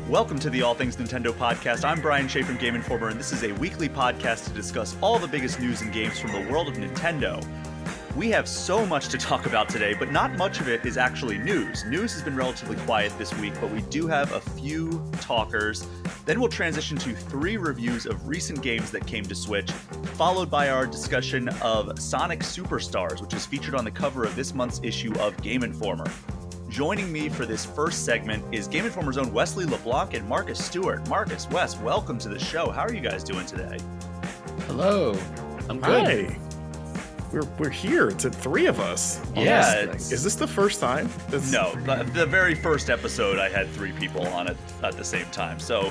Welcome to the All Things Nintendo podcast. I'm Brian Shea from Game Informer, and this is a weekly podcast to discuss all the biggest news and games from the world of Nintendo. We have so much to talk about today, but not much of it is actually news. News has been relatively quiet this week, but we do have a few talkers. Then we'll transition to 3 reviews of recent games that came to Switch, followed by our discussion of Sonic Superstars, which is featured on the cover of this month's issue of Game Informer. Joining me for this first segment is Game Informer's own Wesley LeBlanc and Marcus Stewart. Marcus, Wes, welcome to the show. How are you guys doing today? Hello. I'm good. Hi. We're here. It's 3 of us. Yeah. Is this the first time? No, the very first episode I had 3 people on it at the same time. So,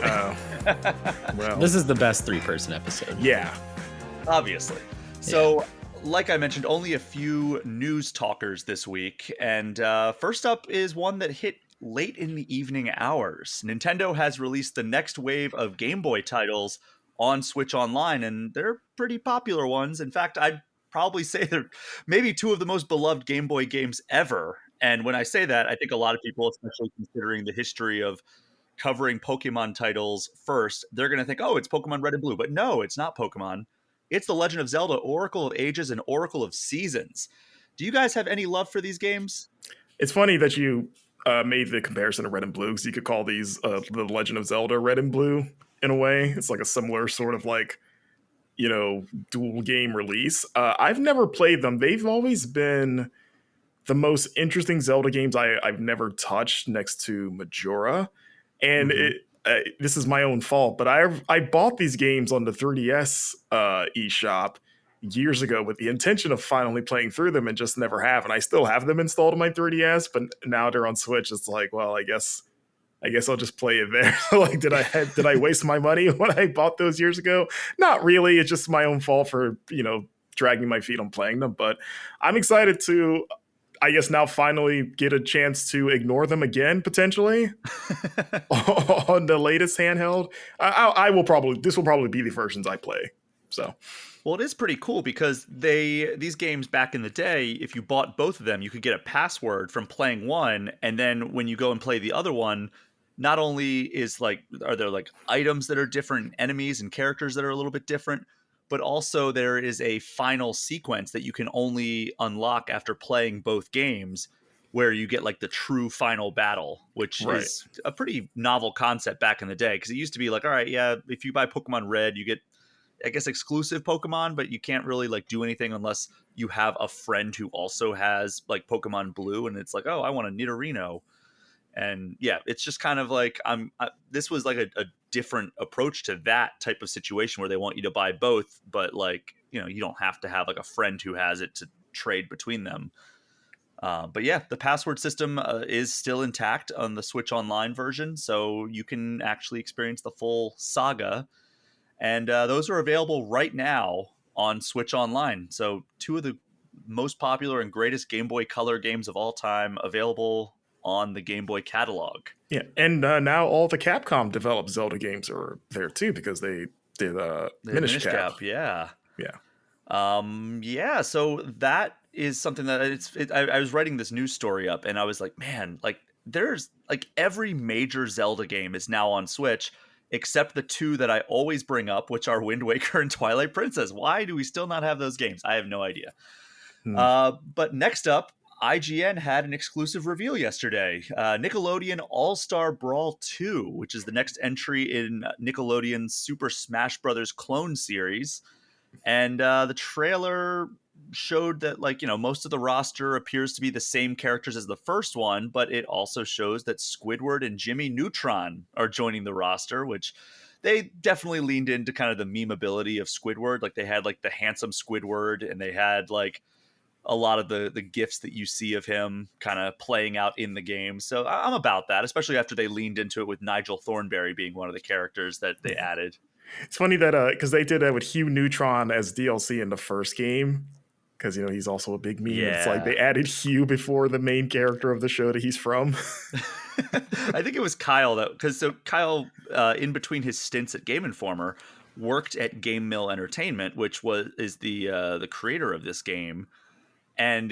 well, This is the best 3-person episode. yeah. obviously. So, like I mentioned, only a few news talkers this week. And first up is one that hit late in the evening hours. Nintendo has released the next wave of Game Boy titles on Switch Online, and they're pretty popular ones. In fact, I'd probably say they're maybe 2 of the most beloved Game Boy games ever. And when I say that, I think a lot of people, especially considering the history of covering Pokemon titles first, they're going to think, oh, it's Pokemon Red and Blue. But no, it's not Pokemon. It's The Legend of Zelda, Oracle of Ages, and Oracle of Seasons. Do you guys have any love for these games? It's funny that you made the comparison to Red and Blue, because you could call these The Legend of Zelda Red and Blue in a way. It's like a similar sort of like, dual game release. I've never played them. They've always been the most interesting Zelda games I've never touched, next to Majora. And this is my own fault, but I bought these games on the 3DS eShop years ago with the intention of finally playing through them, and just never have. And I still have them installed on my 3DS, but now they're on Switch. It's like, well, I guess I'll just play it there. Like, did I waste my money when I bought those years ago? Not really. It's just my own fault for, dragging my feet on playing them. But I'm excited to, I guess, now finally get a chance to ignore them again, potentially, on the latest handheld. This will probably be the versions I play. So, Well, it is pretty cool because these games back in the day, if you bought both of them, you could get a password from playing one, and then when you go and play the other one, not only are there like items that are different, enemies and characters that are a little bit different, but also there is a final sequence that you can only unlock after playing both games, where you get like the true final battle, which is a pretty novel concept back in the day. Because it used to be like, all right, yeah, if you buy Pokemon Red, you get, I guess, exclusive Pokemon, but you can't really like do anything unless you have a friend who also has like Pokemon Blue, and it's like, oh, I want a Nidorino. And yeah, it's just kind of like this was like a different approach to that type of situation where they want you to buy both, but like, you don't have to have like a friend who has it to trade between them. But yeah, the password system is still intact on the Switch Online version, so you can actually experience the full saga. And those are available right now on Switch Online. So 2 of the most popular and greatest Game Boy Color games of all time available on the Game Boy catalog. yeah. And now all the Capcom developed Zelda games are there too, because they did Minish Cap. Yeah. Yeah. So that is something that I was writing this news story up, and I was like, man, like there's like every major Zelda game is now on Switch, except the 2 that I always bring up, which are Wind Waker and Twilight Princess. Why do we still not have those games? I have no idea. But next up, IGN had an exclusive reveal yesterday. Nickelodeon All-Star Brawl 2, which is the next entry in Nickelodeon's Super Smash Bros. Clone series. And the trailer showed that, like, most of the roster appears to be the same characters as the first one, but it also shows that Squidward and Jimmy Neutron are joining the roster, which they definitely leaned into kind of the memeability of Squidward. Like, they had like the handsome Squidward, and they had like a lot of the gifs that you see of him kind of playing out in the game. So I'm about that, especially after they leaned into it with Nigel Thornberry being one of the characters that they added. It's funny that because they did that with Hugh Neutron as DLC in the first game, because he's also a big meme. Yeah. It's like they added Hugh before the main character of the show that he's from. I think it was Kyle because Kyle, in between his stints at Game Informer, worked at Game Mill Entertainment, which is the creator of this game. And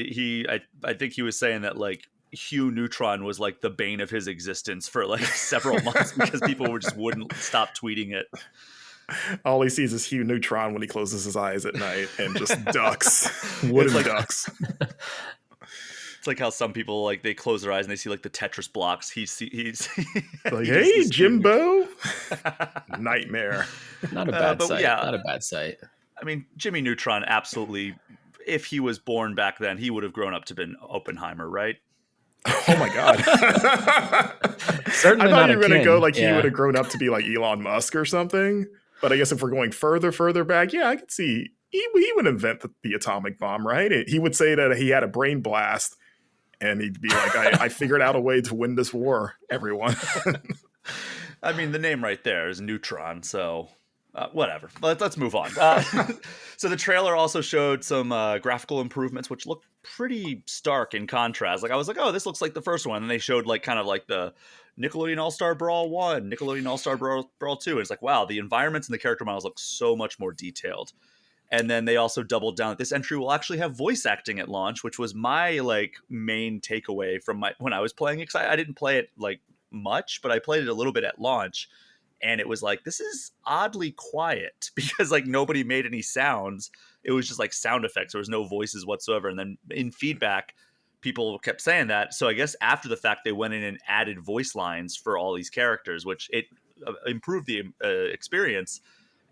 I think he was saying that, like, Hugh Neutron was like the bane of his existence for like several months because people wouldn't stop tweeting it. All he sees is Hugh Neutron when he closes his eyes at night and just ducks. Wooden like, ducks. It's like how some people like they close their eyes and they see like the Tetris blocks. He's like, hey, Jimbo. Nightmare. Not a bad sight. Yeah, not a bad sight. I mean, Jimmy Neutron absolutely. If he was born back then, he would have grown up to been Oppenheimer, right? Oh my god! Certainly I thought you were going to go like yeah. he would have grown up to be like Elon Musk or something. But I guess if we're going further back, yeah, I could see he would invent the atomic bomb, right? He would say that he had a brain blast, and he'd be like, "I figured out a way to win this war, everyone." I mean, the name right there is Neutron, so. Whatever. Let's move on. So the trailer also showed some graphical improvements, which look pretty stark in contrast. Like I was like, oh, this looks like the first one. And they showed like kind of like the Nickelodeon All-Star Brawl 1, Nickelodeon All-Star Brawl 2. And it's like, wow, the environments and the character models look so much more detailed. And then they also doubled down that this entry will actually have voice acting at launch, which was my like main takeaway from when I was playing it. I didn't play it like much, but I played it a little bit at launch. And it was like, this is oddly quiet because like nobody made any sounds. It was just like sound effects. There was no voices whatsoever. And then in feedback, people kept saying that. So I guess after the fact, they went in and added voice lines for all these characters, which it improved the experience.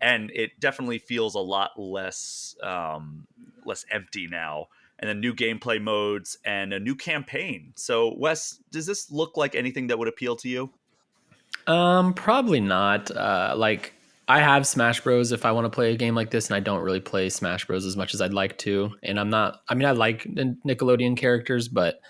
And it definitely feels a lot less empty now. And then new gameplay modes and a new campaign. So Wes, does this look like anything that would appeal to you? Probably not. Like I have Smash Bros. If I want to play a game like this, and I don't really play Smash Bros. As much as I'd like to. And I like the Nickelodeon characters, but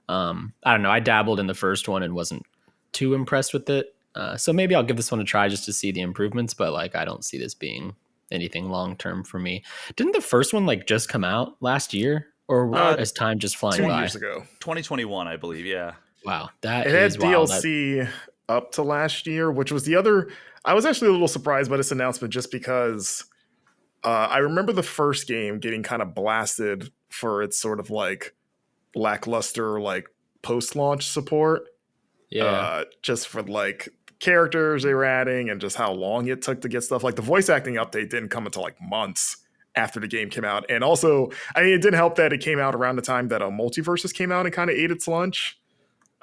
I don't know. I dabbled in the first one and wasn't too impressed with it. So maybe I'll give this one a try just to see the improvements. But like, I don't see this being anything long term for me. Didn't the first one like just come out last year, or is time just flying 2 by? years ago, 2021, I believe. Yeah. Wow, that it had is wild. DLC. Up to last year, which was the other. I was actually a little surprised by this announcement just because I remember the first game getting kind of blasted for its sort of like lackluster like post-launch support. Yeah, just for like characters they were adding and just how long it took to get stuff. Like the voice acting update didn't come until like months after the game came out, and also I mean it didn't help that it came out around the time that Multiversus came out and kind of ate its lunch.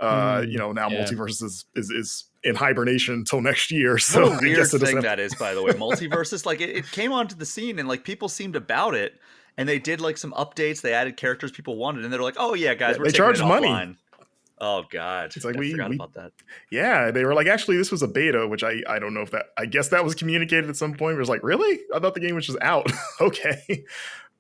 Now Multiversus is in hibernation until next year. So what a weird thing that is, by the way. Multiversus, like it came onto the scene and like people seemed about it, and they did like some updates. They added characters people wanted, and they're like, "Oh yeah, guys, we're taking charge it money." offline. Oh god, it's like I forgot about that. Yeah, they were like, actually, this was a beta, which I don't know if that. I guess that was communicated at some point. It was like, really? I thought the game was just out. Okay.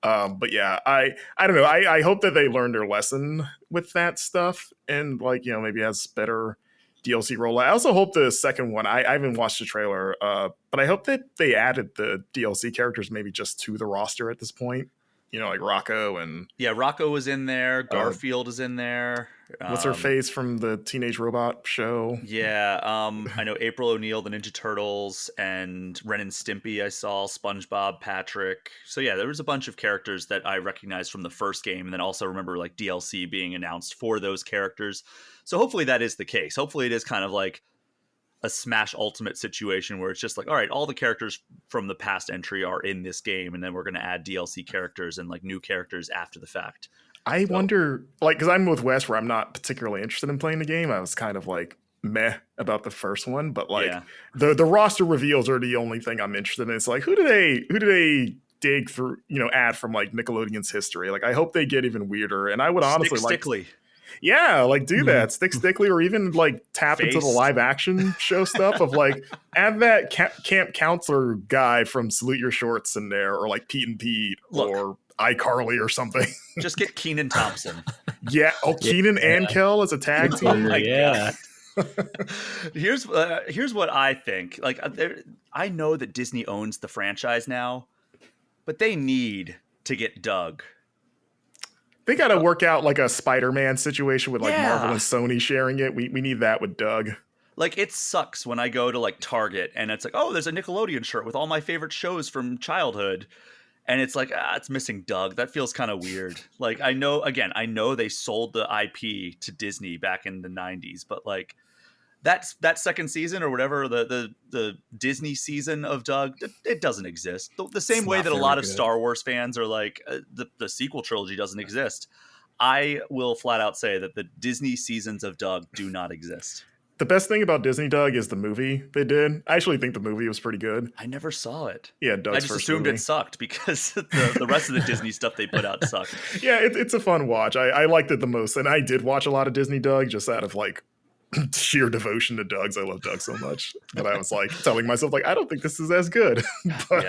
But yeah, I don't know. I hope that they learned their lesson with that stuff and like, maybe has better DLC rollout. I also hope the second one, I haven't watched the trailer, but I hope that they added the DLC characters maybe just to the roster at this point. Like Rocco and... Yeah, Rocco was in there. Garfield is in there. What's her face from the Teenage Robot show? Yeah, I know April O'Neil, the Ninja Turtles, and Ren and Stimpy I saw, SpongeBob, Patrick. So yeah, there was a bunch of characters that I recognized from the first game, and then also remember like DLC being announced for those characters. So hopefully that is the case. Hopefully it is kind of like a Smash Ultimate situation where it's just like, all right, all the characters from the past entry are in this game, and then we're going to add DLC characters and like new characters after the fact. I wonder, like, because I'm with Wes where I'm not particularly interested in playing the game. I was kind of like meh about the first one, but like the roster reveals are the only thing I'm interested in. It's like, who do they dig through, add from like Nickelodeon's history? Like, I hope they get even weirder. And I would honestly like... Stickly. Yeah, like do that. Stickly, or even like tap into the live action show stuff of like add that camp counselor guy from Salute Your Shorts in there, or like Pete and Pete, or iCarly or something. Just get Kenan Thompson. Yeah. Oh, Kenan and Kel as a tag team. Oh my God. Here's what I think. Like, I know that Disney owns the franchise now, but they need to get Doug. They got to work out like a Spider-Man situation with like Marvel and Sony sharing it. We need that with Doug. Like, it sucks when I go to like Target and it's like, oh, there's a Nickelodeon shirt with all my favorite shows from childhood. and it's like, it's missing Doug. That feels kind of weird. Like, I know they sold the IP to Disney back in the 90s, but like that second season or whatever, the Disney season of Doug, it doesn't exist. The same way that a lot of Star Wars fans are like, the sequel trilogy doesn't exist. I will flat out say that the Disney seasons of Doug do not exist. The best thing about Disney Doug is the movie they did. I actually think the movie was pretty good. I never saw it. Yeah, Doug's I just assumed movie. It sucked because the rest of the Disney stuff they put out sucked. Yeah, it's a fun watch. I liked it the most. And I did watch a lot of Disney Doug just out of like sheer devotion to Doug's. I love Doug so much. But I was like telling myself, like, I don't think this is as good. But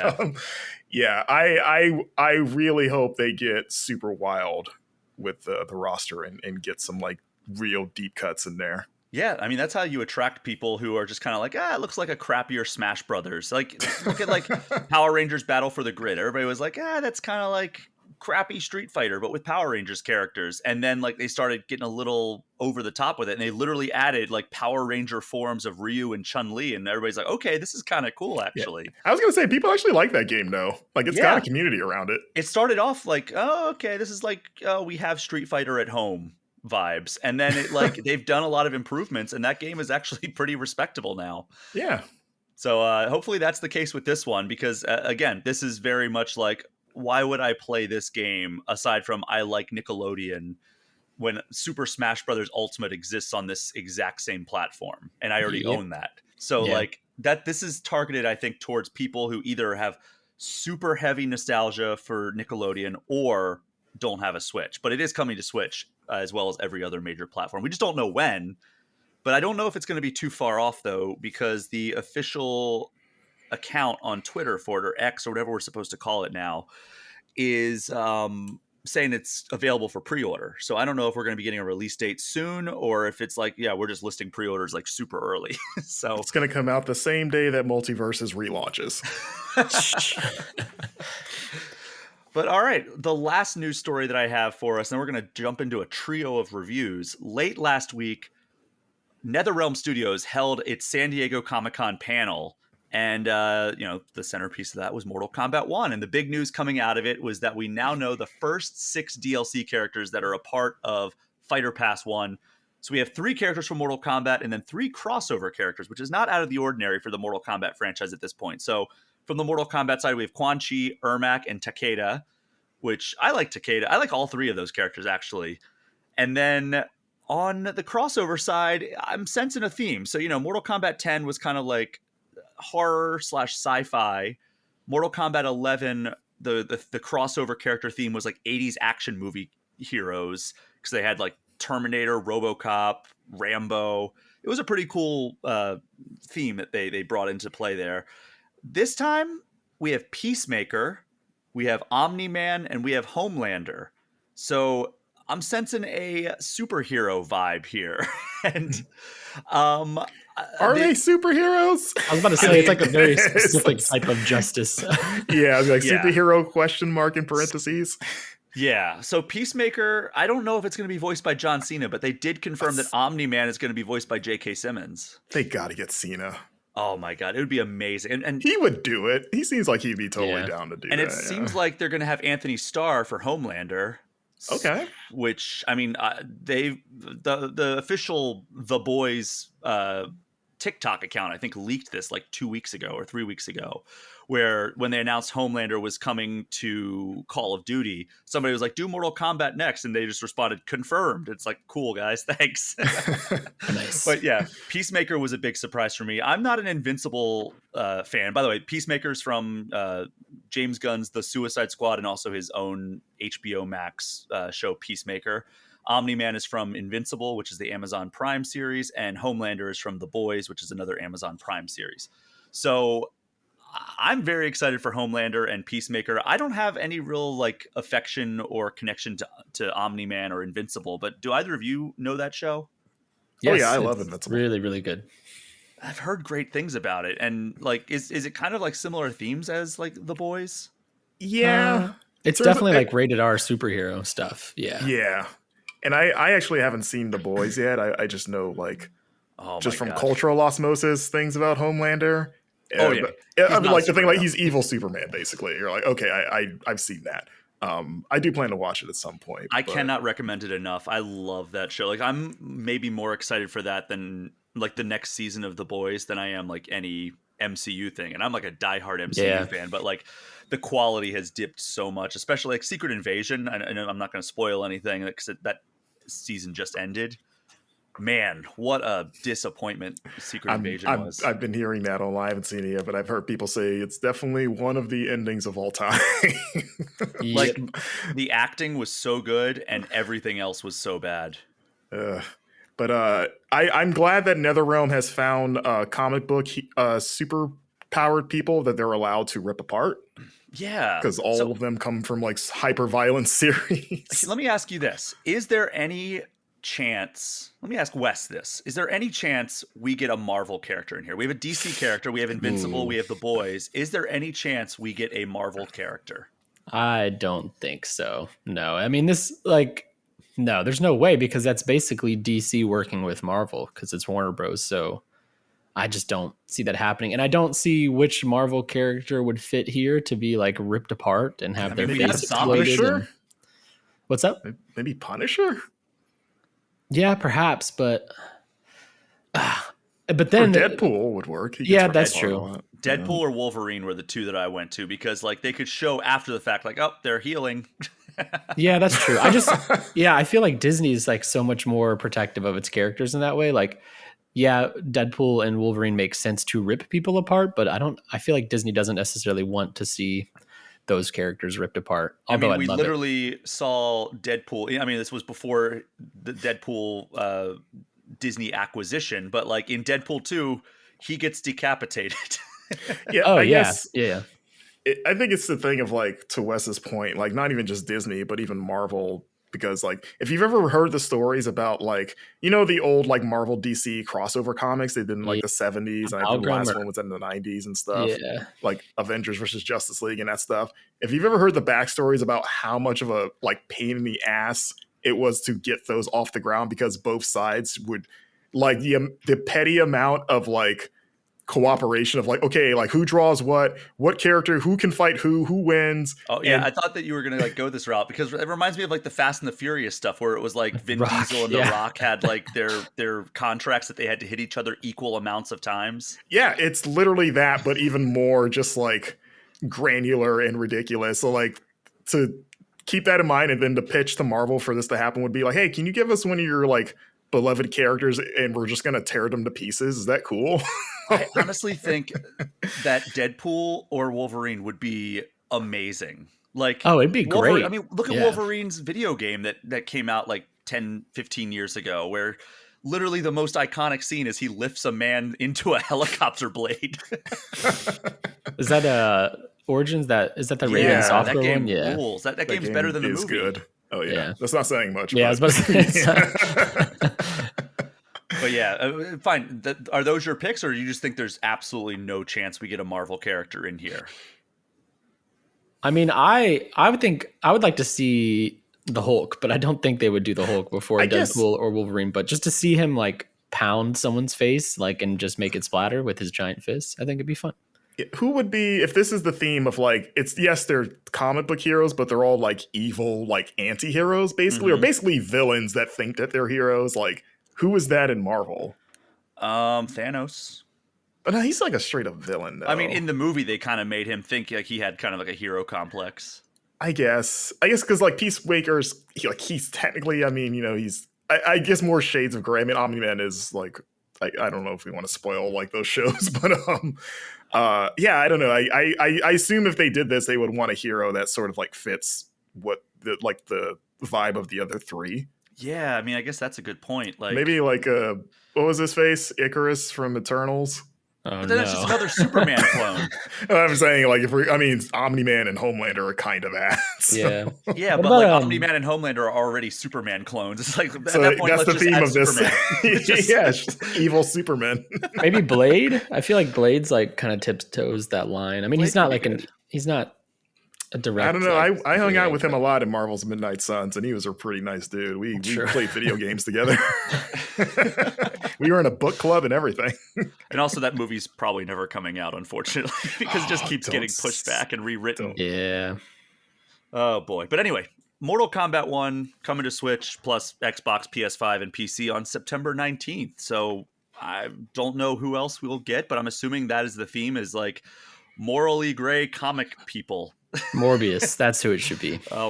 I really hope they get super wild with the roster and get some like real deep cuts in there. Yeah, I mean, that's how you attract people who are just kind of like, it looks like a crappier Smash Brothers. Like, look at like Power Rangers Battle for the Grid. Everybody was like, that's kind of like crappy Street Fighter, but with Power Rangers characters. And then like they started getting a little over the top with it, and they literally added like Power Ranger forms of Ryu and Chun-Li, and everybody's like, okay, this is kind of cool, actually. Yeah. I was gonna say, people actually like that game though. Like, it's got a community around it. It started off like, okay, this is like, we have Street Fighter at home vibes, and then it like they've done a lot of improvements, and that game is actually pretty respectable now. Yeah. So hopefully that's the case with this one, because again, this is very much like, why would I play this game aside from I like Nickelodeon when Super Smash Brothers Ultimate exists on this exact same platform, and I already own that. So like that, this is targeted, I think, towards people who either have super heavy nostalgia for Nickelodeon or don't have a Switch. But it is coming to Switch as well as every other major platform. We just don't know when, but I don't know if it's going to be too far off though, because the official account on Twitter for it, or X or whatever we're supposed to call it now, is saying it's available for pre-order. So I don't know if we're going to be getting a release date soon, or if it's like, we're just listing pre-orders like super early. So it's going to come out the same day that Multiverses relaunches. But all right, the last news story that I have for us, and we're going to jump into a trio of reviews. Late last week, NetherRealm Studios held its San Diego Comic-Con panel, and the centerpiece of that was Mortal Kombat 1. And the big news coming out of it was that we now know the first 6 DLC characters that are a part of Fighter Pass 1. So we have 3 characters from Mortal Kombat and then 3 crossover characters, which is not out of the ordinary for the Mortal Kombat franchise at this point. So from the Mortal Kombat side, we have Quan Chi, Ermac, and Takeda, which I like Takeda. I like all 3 of those characters, actually. And then on the crossover side, I'm sensing a theme. So, Mortal Kombat 10 was kind of like horror/sci-fi. Mortal Kombat 11, the crossover character theme was like 80s action movie heroes, because they had like Terminator, RoboCop, Rambo. It was a pretty cool theme that they brought into play there. This time, we have Peacemaker, we have Omni-Man, and we have Homelander. So I'm sensing a superhero vibe here. And are they superheroes? I was about to say, it's like a very specific type of justice. Yeah, I was like, superhero question mark in parentheses. Yeah, so Peacemaker, I don't know if it's going to be voiced by John Cena, but they did confirm that Omni-Man is going to be voiced by J.K. Simmons. They got to get Cena. Oh my God, it would be amazing. And he would do it. He seems like he'd be totally down to do and that. And it seems like they're going to have Anthony Starr for Homelander. Okay. Which, I mean, the official The Boys TikTok account, I think, leaked this like 2 weeks ago or 3 weeks ago, where when they announced Homelander was coming to Call of Duty, somebody was like, do Mortal Kombat next. And they just responded, confirmed. It's like, cool, guys. Thanks. Nice. But yeah, Peacemaker was a big surprise for me. I'm not an Invincible fan. By the way, Peacemaker's from James Gunn's The Suicide Squad and also his own HBO Max show, Peacemaker. Omni-Man is from Invincible, which is the Amazon Prime series, and Homelander is from The Boys, which is another Amazon Prime series. So I'm very excited for Homelander and Peacemaker. I don't have any real like affection or connection to Omni-Man or Invincible, but do either of you know that show? Yes, I love Invincible. Really, really good. I've heard great things about it. And like, is it kind of like similar themes as like The Boys? Yeah. It's definitely like rated R superhero stuff. Yeah. Yeah. And I actually haven't seen The Boys yet. I just know like from cultural osmosis things about Homelander. Oh yeah, But, I mean, not like a the thing, like superhero. he's evil Superman, basically. You're like, okay, I've seen that. I do plan to watch it at some point. I but cannot recommend it enough. I love that show. Like I'm maybe more excited for that than like the next season of The Boys than I am like any MCU thing. And I'm like a diehard MCU Yeah. fan, but like the quality has dipped so much, especially like Secret Invasion. I know I'm not going to spoil anything because that season just ended. Man, what a disappointment Secret Invasion was. I've been hearing that online. I haven't seen it yet, but I've heard people say it's definitely one of the endings of all time. Like Yep. the acting was so good and everything else was so bad. But I'm glad that NetherRealm has found comic book super powered people that they're allowed to rip apart, Yeah. because all of them come from like hyper violent series. Let me ask you this. Is there any chance, let me ask Wes this. Is there any chance we get a Marvel character in here? We have a DC character, we have Invincible, we have The Boys. Is there any chance we get a Marvel character? I don't think so. No, I mean no, there's no way, because that's basically DC working with Marvel because it's Warner Bros. So I just don't see that happening, and I don't see which Marvel character would fit here to be like ripped apart and have their maybe face that's Zombie. exploded. Punisher? and- What's up? Maybe Punisher? Yeah, perhaps, but Or then Deadpool would work. He gets Yeah, ripped that's apart a true. lot. Deadpool or Wolverine were the two that I went to because like they could show after the fact like, oh, they're healing. Yeah, that's true. I feel like Disney is like so much more protective of its characters in that way. Like, yeah, Deadpool and Wolverine make sense to rip people apart, but I feel like Disney doesn't necessarily want to see those characters ripped apart. Although we I'd love it. literally saw Deadpool. I mean, this was before the Deadpool Disney acquisition, but like in Deadpool 2, he gets decapitated. Yeah, Oh, I yeah. guess Yeah. I think it's the thing of like, to Wes's point, like not even just Disney, but even Marvel. Because like, if you've ever heard the stories about like, the old like Marvel DC crossover comics they did in like the 70s, and I think the last one was in the 90s and stuff, Yeah. like Avengers versus Justice League and that stuff. If you've ever heard the backstories about how much of a like pain in the ass it was to get those off the ground, because both sides would like the petty amount of like cooperation of like, okay, like who draws what character, who can fight who wins. Oh yeah, And- I thought that you were gonna like go this route because it reminds me of like the Fast and the Furious stuff where it was like Vin Rock, Diesel and yeah. The Rock had like their contracts that they had to hit each other equal amounts of times. Yeah, it's literally that, but even more just like granular and ridiculous. So like, to keep that in mind, and then to pitch to Marvel for this to happen would be like, hey, can you give us one of your like beloved characters and we're just gonna tear them to pieces? Is that cool? I honestly think that Deadpool or Wolverine would be amazing. Like, Oh, it'd be great. I mean, look at Yeah. Wolverine's video game that came out like 10, 15 years ago, where literally the most iconic scene is he lifts a man into a helicopter blade. Is that Origins? Is that the Raven Yeah, software that game one? Yeah. rules. That That game's game better than the is movie. good. Oh yeah. Yeah. That's not saying much. Yeah, I was but- about to say. But yeah, fine. Are those your picks, or do you just think there's absolutely no chance we get a Marvel character in here? I mean, I would like to see the Hulk, but I don't think they would do the Hulk before I guess- Deadpool or Wolverine. But just to see him like pound someone's face, like, and just make it splatter with his giant fists, I think it'd be fun. Who would be, if this is the theme of like, it's, yes, they're comic book heroes, but they're all like evil, like anti-heroes basically, or Mhm. basically villains that think that they're heroes. Like, who is that in Marvel? Thanos. But no, he's like a straight up villain though. I mean, in the movie, they kind of made him think like he had kind of like a hero complex. I guess because like Peacemaker's, he's technically, I mean, I guess more shades of gray. I mean, Omni-Man is like, I don't know if we want to spoil like those shows, but yeah, I don't know. I assume if they did this, they would want a hero that sort of like fits what the vibe of the other three. Yeah, I mean, I guess that's a good point. Like Maybe like what was his face? Icarus from Eternals. Oh but then no! it's just another Superman clone. I'm saying like Omni-Man and Homelander are kind of ass. So- Yeah. Yeah, What but like about, Omni-Man and Homelander are already Superman clones. It's like at So that point, that's let's the just theme add of this. Superman. Just- Yeah, it's just evil Superman. maybe Blade. I feel like Blade's like kind of tiptoes that line. I mean, he's Blade not could be like good. he's not a I direct. don't know. Like, I hung out with him but a lot in Marvel's Midnight Suns, and he was a pretty nice dude. We Sure. played video games together. We were in a book club and everything. And also, that movie's probably never coming out, unfortunately, because it just keeps Don't getting pushed back and rewritten. don't. Yeah. Oh boy! But anyway, Mortal Kombat 1 coming to Switch plus Xbox, PS5, and PC on September 19th. So I don't know who else we'll get, but I'm assuming that is the theme, is like morally gray comic people. Morbius. That's who it should be. Oh,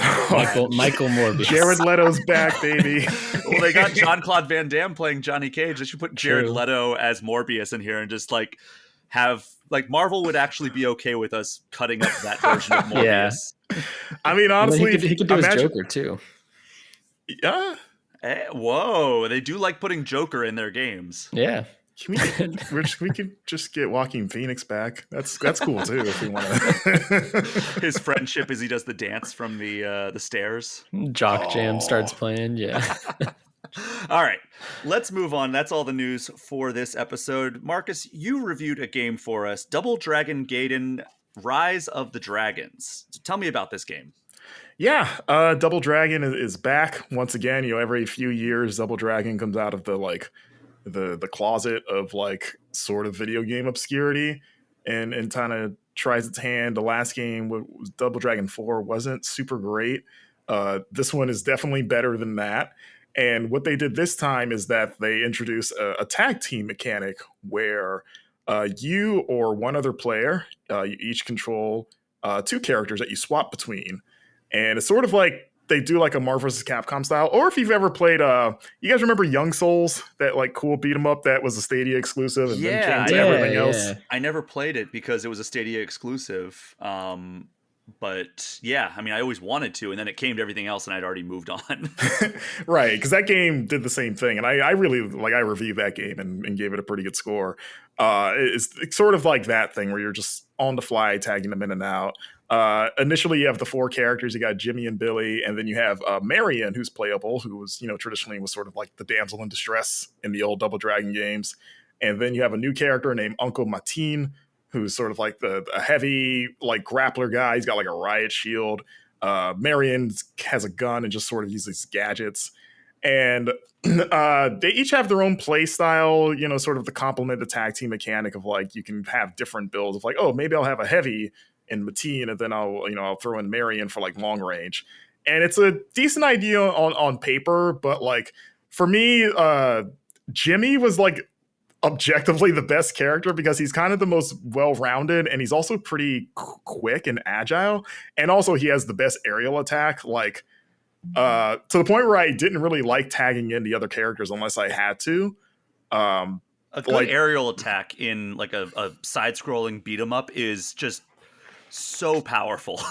Michael Morbius. Jared Leto's back, baby. Well, they got Jean-Claude Van Damme playing Johnny Cage. They should put Jared True. Leto as Morbius in here and just like have like Marvel would actually be okay with us cutting up that version of Morbius. Yeah. I mean, Well, honestly, he could do his imagine- Joker too. Yeah. Whoa, they do like putting Joker in their games. Yeah. We could just get Joaquin Phoenix back. That's cool too if we want to. His friendship as he does the dance from the stairs. Jock Jam Oh. starts playing. Yeah. All right, let's move on. That's all the news for this episode. Marcus, you reviewed a game for us, Double Dragon Gaiden: Rise of the Dragons. So tell me about this game. Yeah, Double Dragon is back once again. You know, every few years, Double Dragon comes out of the closet of like sort of video game obscurity and kind of tries its hand. The last game was Double Dragon 4 wasn't super great. This one is definitely better than that. And what they did this time is that they introduced a tag team mechanic where you or one other player, you each control two characters that you swap between. And it's sort of like they do like a Marvel vs. Capcom style. Or if you've ever played, you guys remember Young Souls, that like cool beat 'em up that was a Stadia exclusive and then came to everything else? I never played it because it was a Stadia exclusive. But yeah, I mean, I always wanted to, and then it came to everything else, and I'd already moved on. Right, because that game did the same thing, and I really like. I reviewed that game and gave it a pretty good score. It's sort of like that thing where you're just on the fly tagging them in and out. Initially, you have the four characters. You got Jimmy and Billy, and then you have Marion, who's playable, who was traditionally was sort of like the damsel in distress in the old Double Dragon games. And then you have a new character named Uncle Mateen, who's sort of like a heavy like grappler guy. He's got like a riot shield. Marion has a gun and just sort of uses gadgets. And they each have their own play style, sort of to complement the tag team mechanic of like you can have different builds of like, oh, maybe I'll have a heavy in Mateen and then I'll throw in Marion for like long range. And it's a decent idea on paper, but like for me, Jimmy was like objectively the best character because he's kind of the most well-rounded and he's also pretty quick and agile, and also he has the best aerial attack, like to the point where I didn't really like tagging in the other characters unless I had to. A good aerial attack in like a side-scrolling beat 'em up is just so powerful.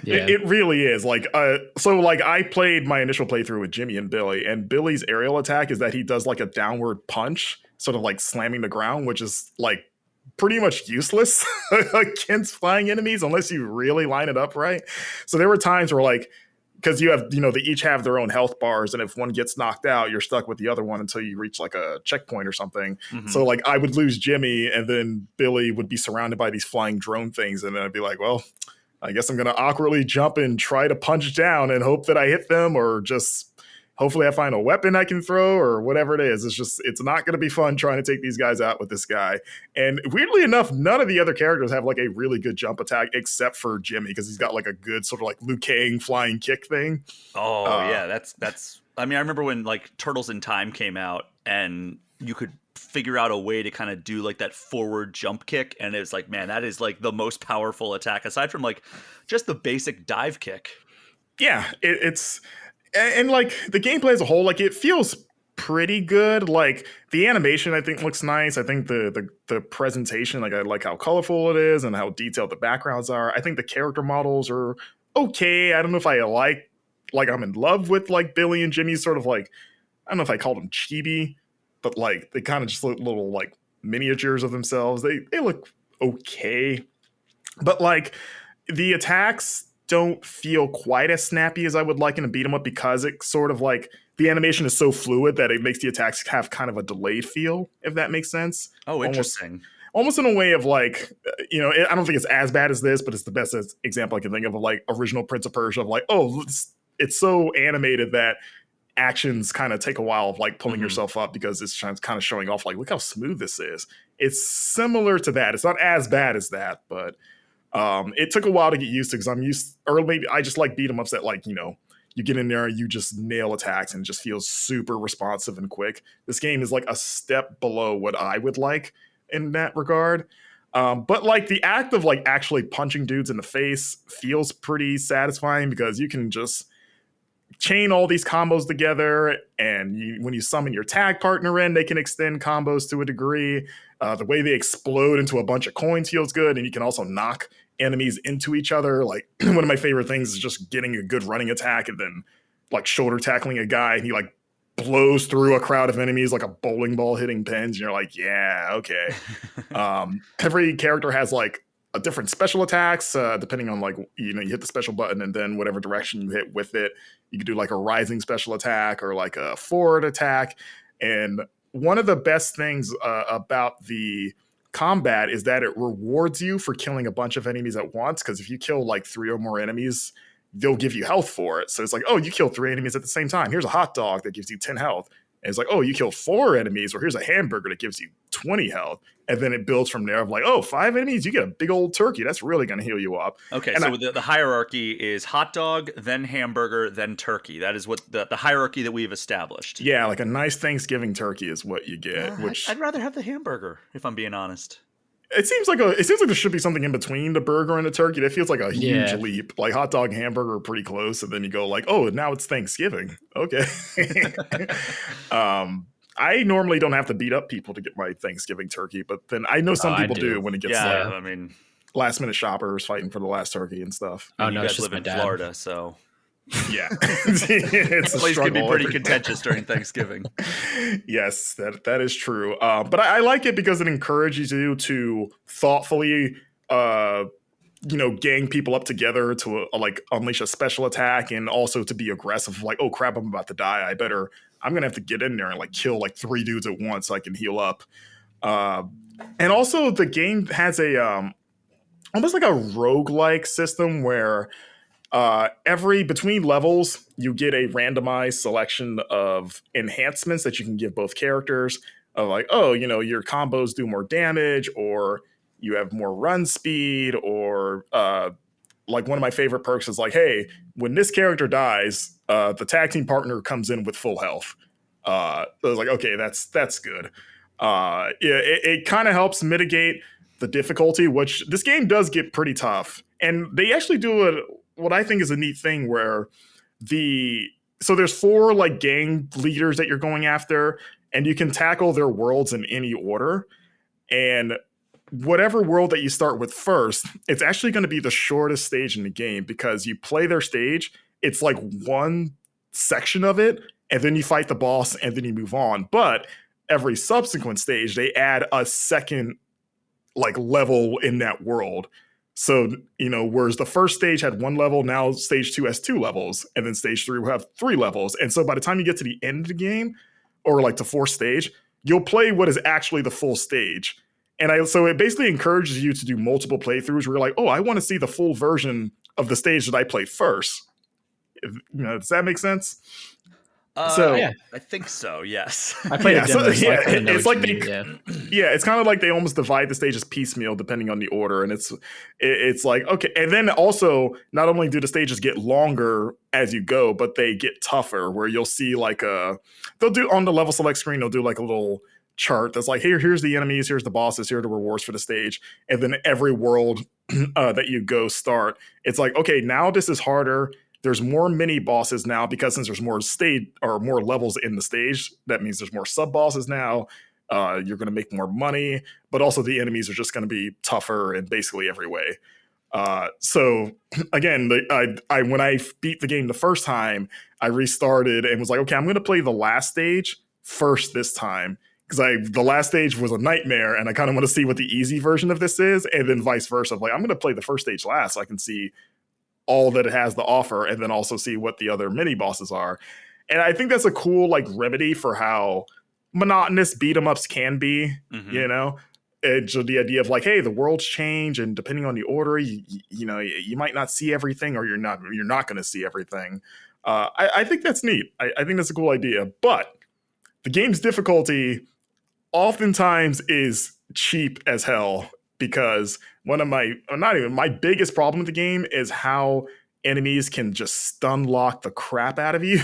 Yeah. It really is. Like so like I played my initial playthrough with Jimmy and Billy, and Billy's aerial attack is that he does like a downward punch, sort of like slamming the ground, which is like pretty much useless against flying enemies unless you really line it up right. So there were times where like, because you have, they each have their own health bars, and if one gets knocked out, you're stuck with the other one until you reach like a checkpoint or something. Mm-hmm. So like I would lose Jimmy, and then Billy would be surrounded by these flying drone things, and then I'd be like, well, I guess I'm going to awkwardly jump and try to punch down and hope that I hit them, or just hopefully I find a weapon I can throw or whatever it is. It's not going to be fun trying to take these guys out with this guy. And weirdly enough, none of the other characters have like a really good jump attack except for Jimmy, because he's got like a good sort of like Liu Kang flying kick thing. Oh yeah, that's. I mean, I remember when like Turtles in Time came out, and you could figure out a way to kind of do like that forward jump kick, and it's like, man, that is like the most powerful attack aside from like just the basic dive kick. Yeah, it's and like the gameplay as a whole, like it feels pretty good. Like the animation I think looks nice. I think the presentation, like I like how colorful it is and how detailed the backgrounds are. I think the character models are okay. I don't know if I like I'm in love with like Billy and Jimmy, sort of like, I don't know if I called them chibi, but like they kind of just look little like miniatures of themselves. They look okay, but like the attacks don't feel quite as snappy as I would like in a beat 'em up, because it sort of like the animation is so fluid that it makes the attacks have kind of a delayed feel, if that makes sense. Oh, interesting. almost in a way of like, I don't think it's as bad as this, but it's the best example I can think of like original Prince of Persia of like, oh, it's so animated that actions kind of take a while of like pulling yourself up because it's kind of showing off like, look how smooth this is. It's similar to that. It's not as bad as that, but it took a while to get used to because I'm used, or maybe I just like beat 'em ups that like, you get in there and you just nail attacks and it just feels super responsive and quick. This game is like a step below what I would like in that regard. But like the act of like actually punching dudes in the face feels pretty satisfying because you can just chain all these combos together, and when you summon your tag partner in, they can extend combos to a degree. The way they explode into a bunch of coins feels good, and you can also knock enemies into each other. Like one of my favorite things is just getting a good running attack and then like shoulder tackling a guy, and he like blows through a crowd of enemies like a bowling ball hitting pins. And you're like, yeah, okay. Every character has like a different special attacks, depending on like, you hit the special button and then whatever direction you hit with it, you can do like a rising special attack or like a forward attack. And one of the best things about the combat is that it rewards you for killing a bunch of enemies at once. Because if you kill like 3 or more enemies, they'll give you health for it. So it's like, oh, you killed 3 enemies at the same time. Here's a hot dog that gives you 10 health. And it's like, oh, you killed 4 enemies, or here's a hamburger that gives you 20 health. And then it builds from there of like, oh, 5 enemies, you get a big old turkey. That's really going to heal you up. Okay, and so the hierarchy is hot dog, then hamburger, then turkey. That is what the hierarchy that we've established. Yeah, like a nice Thanksgiving turkey is what you get. I'd rather have the hamburger, if I'm being honest. It seems like there should be something in between the burger and the turkey. That feels like a huge leap. Like hot dog and hamburger are pretty close, and then you go like, oh, now it's Thanksgiving. Okay. I normally don't have to beat up people to get my Thanksgiving turkey, but then I know some people do when it gets last minute shoppers fighting for the last turkey and stuff. Oh, no, you guys live in Florida, so yeah, it's a place can be pretty contentious during Thanksgiving. Yes, that is true. But I like it because it encourages you to thoughtfully, gang people up together to like unleash a special attack, and also to be aggressive. Like, oh crap, I'm about to die. I'm gonna have to get in there and like kill like 3 dudes at once so I can heal up. And also the game has a almost like a roguelike system where between levels you get a randomized selection of enhancements that you can give both characters. Like, oh, your combos do more damage, or you have more run speed, or like one of my favorite perks is like, hey, when this character dies, the tag team partner comes in with full health. So I was like, okay, that's good. It kind of helps mitigate the difficulty, which this game does get pretty tough. And they actually do what I think is a neat thing where so there's 4 like gang leaders that you're going after, and you can tackle their worlds in any order. And whatever world that you start with first, it's actually going to be the shortest stage in the game because you play their stage. It's like one section of it, and then you fight the boss, and then you move on. But every subsequent stage, they add a second like level in that world. So, whereas the first stage had 1 level, now stage 2 has 2 levels, and then stage 3 will have 3 levels. And so by the time you get to the end of the game, or like to 4th stage, you'll play what is actually the full stage. And so it basically encourages you to do multiple playthroughs where you're like, oh, I want to see the full version of the stage that I played first. Does that make sense? I think so. Yes, I played it. It's like it's kind of like they almost divide the stages piecemeal depending on the order, and it's like, okay. And then also, not only do the stages get longer as you go, but they get tougher. Where you'll see like they'll do on the level select screen, they'll do like a little chart that's like, here's the enemies, here's the bosses, here are the rewards for the stage, and then every world that you go start, it's like, okay, now this is harder. There's more mini bosses now because since there's more stage or more levels in the stage, that means there's more sub bosses now. You're going to make more money, but also the enemies are just going to be tougher in basically every way. So again, when I beat the game the first time, I restarted and was like, okay, I'm going to play the last stage first this time. Because the last stage was a nightmare, and I kind of want to see what the easy version of this is, and then vice versa. Like, I'm going to play the first stage last so I can see all that it has to offer, and then also see what the other mini bosses are. And I think that's a cool like remedy for how monotonous beat 'em ups can be. Mm-hmm. And so the idea of like, hey, the world's changed, and depending on the order, you might not see everything, or you're not going to see everything. I think that's neat. I think that's a cool idea. But the game's difficulty oftentimes is cheap as hell, because one of my biggest problem with the game is how enemies can just stun lock the crap out of you.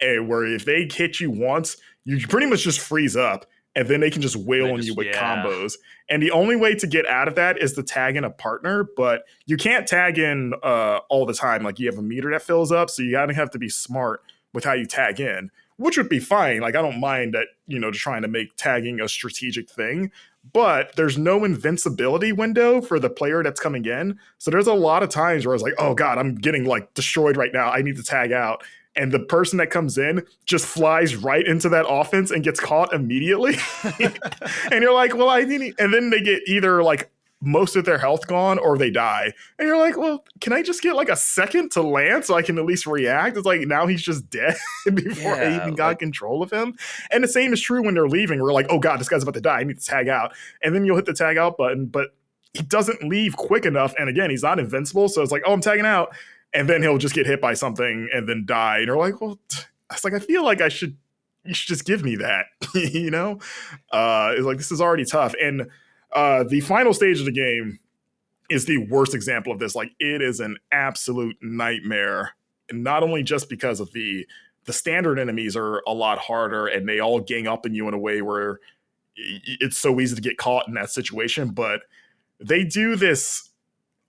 And where if they hit you once, you pretty much just freeze up, and then they can just wail on you with combos. And the only way to get out of that is to tag in a partner, but you can't tag in all the time. Like, you have a meter that fills up, so you gotta have to be smart with how you tag in, which would be fine. Like, I don't mind that, trying to make tagging a strategic thing, but there's no invincibility window for the player that's coming in. So there's a lot of times where I was like, oh God, I'm getting like destroyed right now. I need to tag out. And the person that comes in just flies right into that offense and gets caught immediately. And you're like, well, and then they get either like most of their health gone or they die. And you're like, well, can I just get like a second to land so I can at least react? It's like, now he's just dead before I even got control of him. And the same is true when they're leaving. We're like, oh God, this guy's about to die. I need to tag out. And then you'll hit the tag out button, but he doesn't leave quick enough. And again, he's not invincible. So it's like, oh, I'm tagging out. And then he'll just get hit by something and then die. And you're like, well, it's like, I feel like you should just give me that, It's like, this is already tough. And the final stage of the game is the worst example of this. Like, it is an absolute nightmare. And not only just because of the standard enemies are a lot harder and they all gang up on you in a way where it's so easy to get caught in that situation, but they do this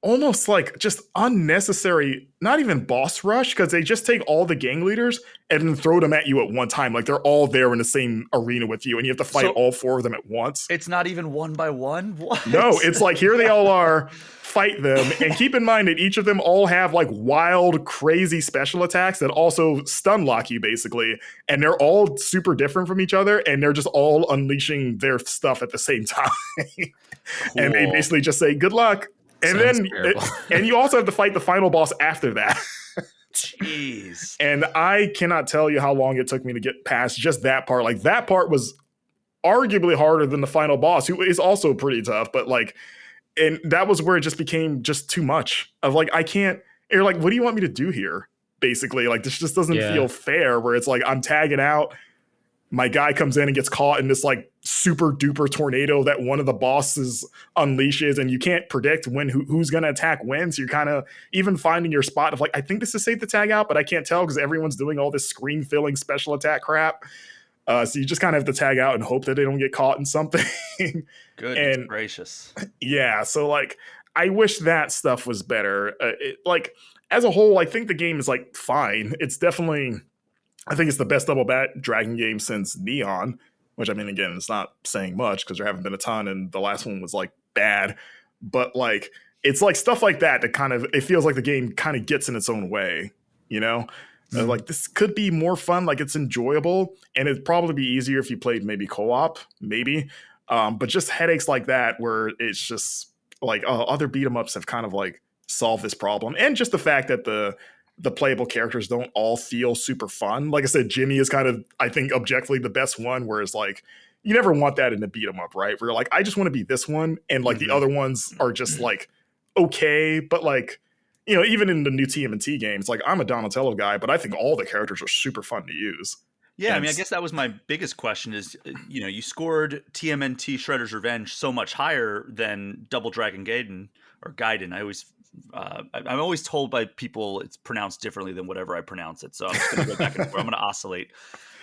almost like just unnecessary, not even boss rush, because they just take all the gang leaders and then throw them at you at one time. Like, they're all there in the same arena with you, and you have to fight all four of them at once. It's not even one by one? What? No, it's like, here they all are, fight them. And keep in mind that each of them all have like wild, crazy special attacks that also stun lock you, basically. And they're all super different from each other, and they're just all unleashing their stuff at the same time. Cool. And they basically just say, good luck. And and you also have to fight the final boss after that. Jeez. And I cannot tell you how long it took me to get past just that part. Like, that part was arguably harder than the final boss, who is also pretty tough. But like, and that was where it just became just too much of like, I can't, you're like, what do you want me to do here? Basically, like, this just doesn't feel fair, where it's like, I'm tagging out. My guy comes in and gets caught in this like super duper tornado that one of the bosses unleashes, and you can't predict who's going to attack when. So you're kind of even finding your spot of like, I think this is safe to tag out, but I can't tell because everyone's doing all this screen filling special attack crap. So you just kind of have to tag out and hope that they don't get caught in something. Goodness gracious. Yeah. So like, I wish that stuff was better. Like, as a whole, I think the game is like fine. It's definitely, I think it's the best double dragon game since Neon, which, I mean, again, it's not saying much because there haven't been a ton, and the last one was like bad. But like, it's like stuff like that kind of, it feels like the game kind of gets in its own way, Like, this could be more fun, like, it's enjoyable, and it'd probably be easier if you played maybe co-op, maybe. But just headaches like that, where it's just like, other beat 'em ups have kind of like solved this problem, and just the fact that the playable characters don't all feel super fun. Like I said, Jimmy is kind of, I think, objectively the best one, whereas like, you never want that in a beat 'em up, right? Where you're like, I just want to be this one, and like the other ones are just like okay, but like, even in the new TMNT games, like, I'm a Donatello guy, but I think all the characters are super fun to use. Yeah, I mean, I guess that was my biggest question is, you scored TMNT Shredder's Revenge so much higher than Double Dragon Gaiden, or Gaiden. I'm always told by people it's pronounced differently than whatever I pronounce it. So I'm just going to go back and forth. I'm going to oscillate.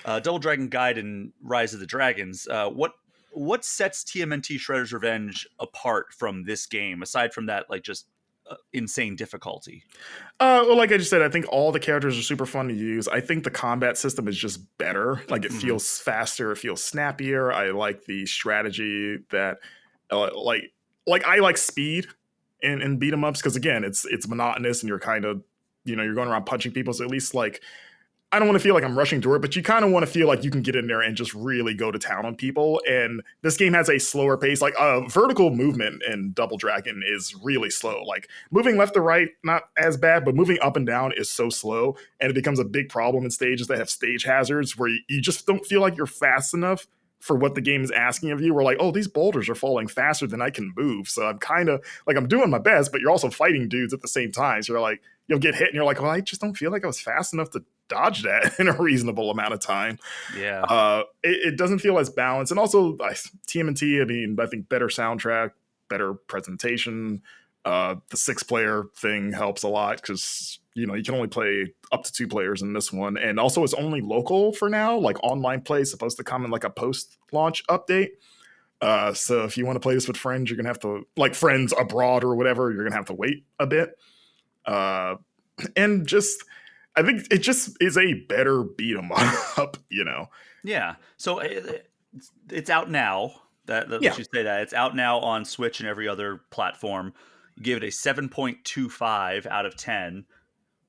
Double Dragon Gaiden, Rise of the Dragons. What sets TMNT Shredder's Revenge apart from this game, aside from that, like, just insane difficulty? Well, like I just said, I think all the characters are super fun to use. I think the combat system is just better. Like, it feels faster, it feels snappier. I like the strategy that, like I like speed in beat 'em ups, because again, it's monotonous, and you're kind of, you're going around punching people. So at least, like, I don't want to feel like I'm rushing through it, but you kind of want to feel like you can get in there and just really go to town on people. And this game has a slower pace. Like, vertical movement in Double Dragon is really slow. Like, moving left to right, not as bad, but moving up and down is so slow. And it becomes a big problem in stages that have stage hazards, where you just don't feel like you're fast enough for what the game is asking of you. We're like, oh, these boulders are falling faster than I can move. So I'm kind of like, I'm doing my best, but you're also fighting dudes at the same time. So you're like, you'll get hit and you're like, well, I just don't feel like I was fast enough to dodge that in a reasonable amount of time. Yeah. It doesn't feel as balanced. And also TMNT, I mean, I think better soundtrack, better presentation. The 6-player thing helps a lot because, you can only play up to 2 players in this one. And also it's only local for now. Like online play is supposed to come in like a post-launch update. So if you want to play this with friends, you're going to have to, like friends abroad or whatever, you're going to have to wait a bit. And just, I think it just is a better beat 'em up, Yeah. So it's out now. Let's just say that it's out now on Switch and every other platform. You give it a 7.25 out of 10.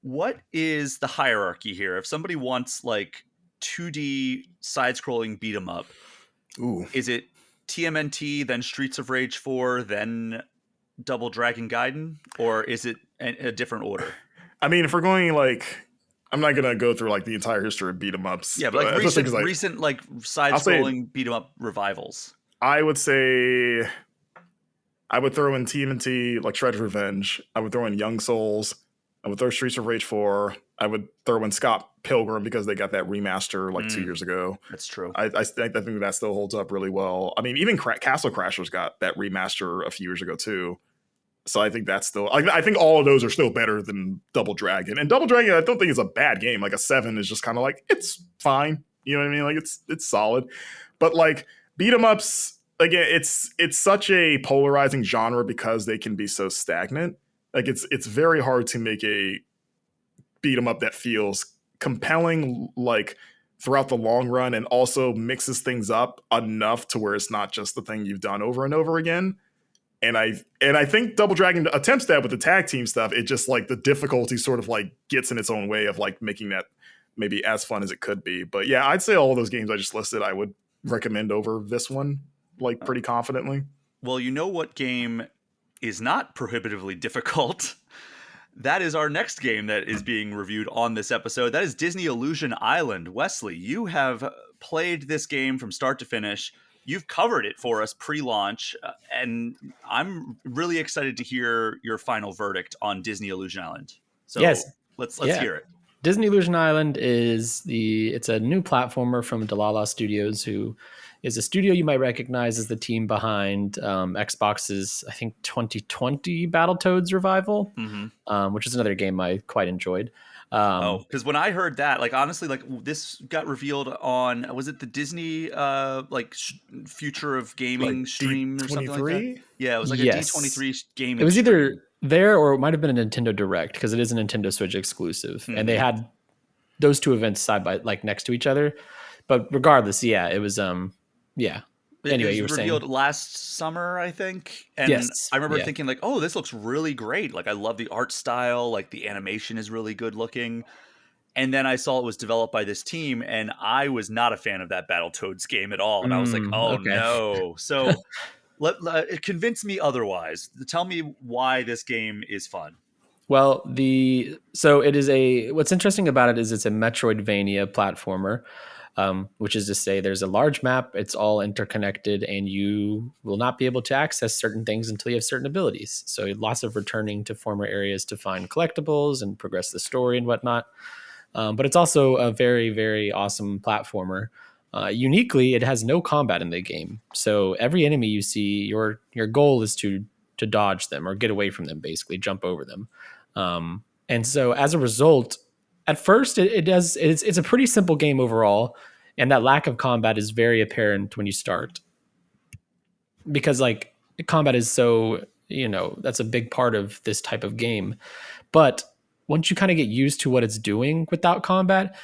What is the hierarchy here? If somebody wants like 2D side-scrolling beat 'em up, is it TMNT, then Streets of Rage 4, then Double Dragon Gaiden, or is it a different order? I mean, if we're going like, I'm not gonna go through like the entire history of beat 'em ups. Yeah, but like recent like side-scrolling beat 'em up revivals. I would say I would throw in TMNT, like Shredder's Revenge. I would throw in Young Souls. I would throw Streets of Rage 4. I would throw in Scott Pilgrim because they got that remaster like 2 years ago. That's true. I think that still holds up really well. I mean, even Castle Crashers got that remaster a few years ago too. So I think that's still, I think all of those are still better than Double Dragon. And Double Dragon, I don't think it's a bad game. Like a 7 is just kind of like, it's fine. You know what I mean? Like it's solid. But like beat 'em ups, again, it's such a polarizing genre because they can be so stagnant. Like it's very hard to make a beat 'em up that feels compelling, like throughout the long run, and also mixes things up enough to where it's not just the thing you've done over and over again. And I think Double Dragon attempts that with the tag team stuff. It just like the difficulty sort of like gets in its own way of like making that maybe as fun as it could be. But yeah, I'd say all those games I just listed I would recommend over this one, like pretty confidently. Well, you know what game is not prohibitively difficult? That is our next game that is being reviewed on this episode. That is Disney Illusion Island. Wesley, you have played this game from start to finish. You've covered it for us pre-launch, and I'm really excited to hear your final verdict on Disney Illusion Island. So yes, let's hear it. Disney Illusion Island it's a new platformer from Dlala Studios, who is a studio you might recognize as the team behind Xbox's, I think, 2020 Battletoads revival, which is another game I quite enjoyed. Because when I heard that, like honestly, like this got revealed on, was it the Disney Future of Gaming like stream or something like that? Yeah, it was like a D23 gaming. It was stream. either there or it might have been a Nintendo Direct because it is a Nintendo Switch exclusive, and they had those two events side by like next to each other. But regardless, yeah, it was Anyway, you were saying revealed last summer, I think. And yes, I remember thinking like, oh, this looks really great. Like I love the art style, like the animation is really good looking. And then I saw it was developed by this team, and I was not a fan of that Battletoads game at all. And I was like, oh no. So it convinced me otherwise. Tell me why this game is fun. Well, what's interesting about it is it's a Metroidvania platformer. Which is to say there's a large map, it's all interconnected, and you will not be able to access certain things until you have certain abilities. So lots of returning to former areas to find collectibles and progress the story and whatnot. But it's also a very, very awesome platformer. Uniquely, it has no combat in the game. So every enemy you see, your goal is to dodge them or get away from them, basically jump over them. And so as a result, at first, it's a pretty simple game overall, and that lack of combat is very apparent when you start. Because like combat is so, that's a big part of this type of game. But once you kind of get used to what it's doing without combat,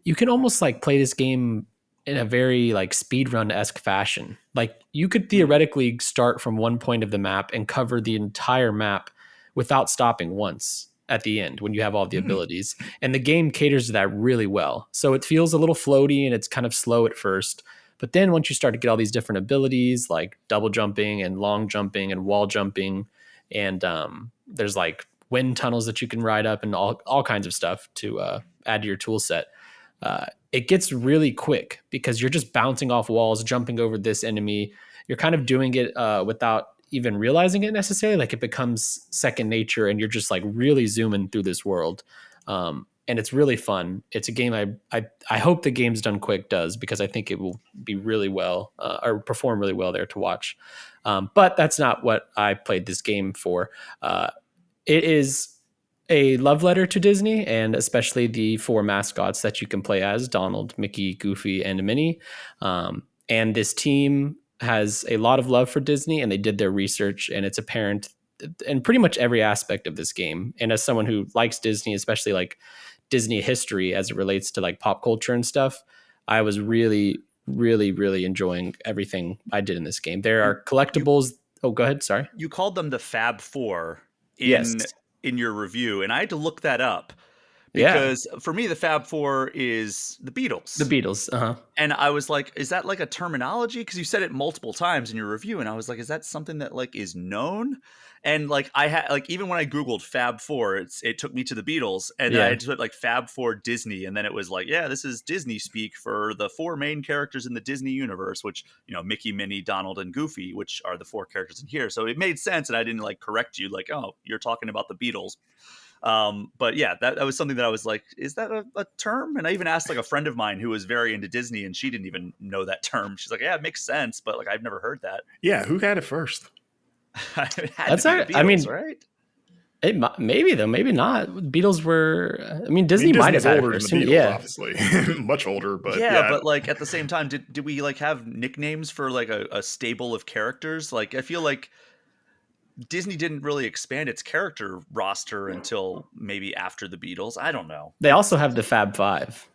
you can almost like play this game in a very like speedrun-esque fashion. Like you could theoretically start from one point of the map and cover the entire map without stopping once at the end when you have all the abilities. And the game caters to that really well. So it feels a little floaty and it's kind of slow at first. But then once you start to get all these different abilities like double jumping and long jumping and wall jumping, and there's like wind tunnels that you can ride up and all kinds of stuff to add to your tool set. it gets really quick because you're just bouncing off walls, jumping over this enemy. You're kind of doing it without even realizing it necessarily. Like it becomes second nature, and you're just like really zooming through this world. And it's really fun. It's a game I hope the game's done quick does, because I think it will be really well or perform really well there to watch. But that's not what I played this game for. It is a love letter to Disney, and especially the 4 mascots that you can play as: Donald, Mickey, Goofy, and Minnie. And this team has a lot of love for Disney, and they did their research, and it's apparent in pretty much every aspect of this game. And as someone who likes Disney, especially like Disney history as it relates to like pop culture and stuff, I was really, really, really enjoying everything I did in this game. There are collectibles. Oh, go ahead. Sorry. You called them the Fab Four Yes. in your review, and I had to look that up Yeah. because for me the Fab Four is the Beatles. The Beatles. Uh-huh. And I was like, is that like a terminology? Because you said it multiple times in your review, and I was like, is that something that like is known? And like I had like, even when I Googled Fab Four, it took me to the Beatles, and then I just put like Fab Four Disney, and then it was like, yeah, this is Disney speak for the 4 main characters in the Disney universe, which, you know, Mickey, Minnie, Donald, and Goofy, which are the 4 characters in here. So it made sense, and I didn't like correct you like, oh, you're talking about the Beatles. But yeah, that was something that I was like, is that a term? And I even asked like a friend of mine who was very into Disney, and she didn't even know that term. She's like, yeah, it makes sense, but like I've never heard that. Yeah, who had it first? That's all right. I mean, right? Maybe though, maybe not. Beatles were. I mean, Disney might have Disney's had it older first. than the Beatles, Yeah, obviously, much older. But yeah, but like at the same time, did we like have nicknames for like a stable of characters? Like I feel like Disney didn't really expand its character roster until maybe after the Beatles. I don't know. they also have the Fab Five.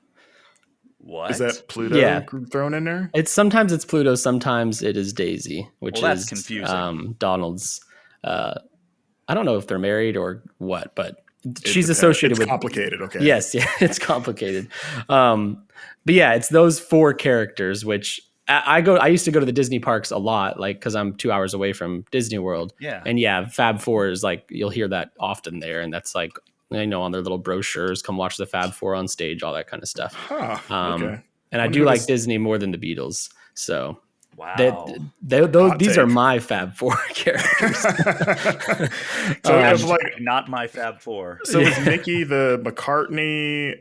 What is that Pluto Yeah. thrown in there? Sometimes it's Pluto, sometimes it is Daisy, which Well, that's is confusing. Donald's. I don't know if they're married or what, but she's It's associated with. complicated. Okay. Yes, yeah, it's complicated. But yeah, it's those 4 characters, which I used to go to the Disney parks a lot, like because I'm 2 hours away from Disney World. Yeah. And yeah, Fab Four is like, you'll hear that often there, and that's like, I know, on their little brochures, come watch the Fab Four on stage, all that kind of stuff. Huh, okay. And I do like Disney more than the Beatles, so. Wow. These are my Fab Four characters. So it was like not my Fab Four. So is Mickey the McCartney,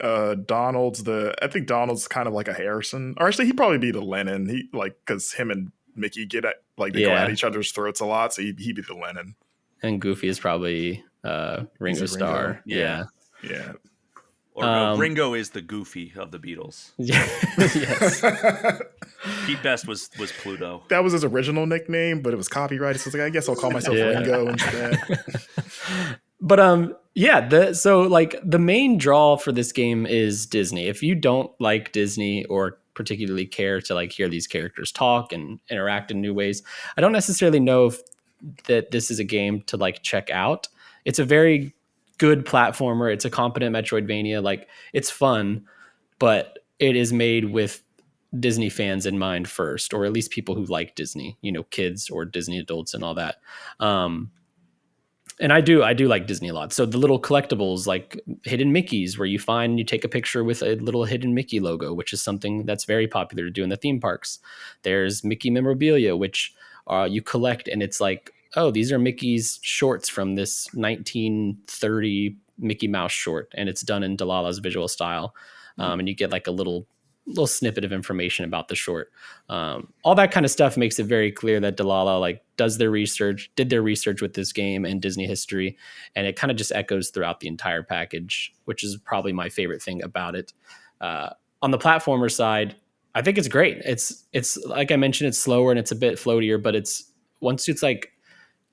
Donald's I think Donald's kind of like a Harrison, or actually he'd probably be the Lennon. He like, because him and Mickey get at like they go at each other's throats a lot, so he'd be the Lennon. And Goofy is probably Ringo Starr. Yeah. Or Ringo is the Goofy of the Beatles. Yes. Pete Best was Pluto. That was his original nickname, but it was copyrighted. So I was like, I guess I'll call myself Ringo instead. But so like the main draw for this game is Disney. If you don't like Disney or particularly care to like hear these characters talk and interact in new ways, I don't necessarily know if that this is a game to like check out. It's a very good platformer. It's a competent Metroidvania. Like, it's fun, but it is made with Disney fans in mind first, or at least people who like Disney, you know, kids or Disney adults and all that. And I do like Disney a lot. So the little collectibles, like hidden Mickeys, where you take a picture with a little hidden Mickey logo, which is something that's very popular to do in the theme parks. There's Mickey memorabilia, which you collect, and it's like, oh, these are Mickey's shorts from this 1930 Mickey Mouse short, and it's done in Delala's visual style. And you get like a little snippet of information about the short. All that kind of stuff makes it very clear that Delala like did their research with this game and Disney history, and it kind of just echoes throughout the entire package, which is probably my favorite thing about it. On the platformer side, I think it's great. It's like I mentioned, it's slower and it's a bit floatier, but once it's like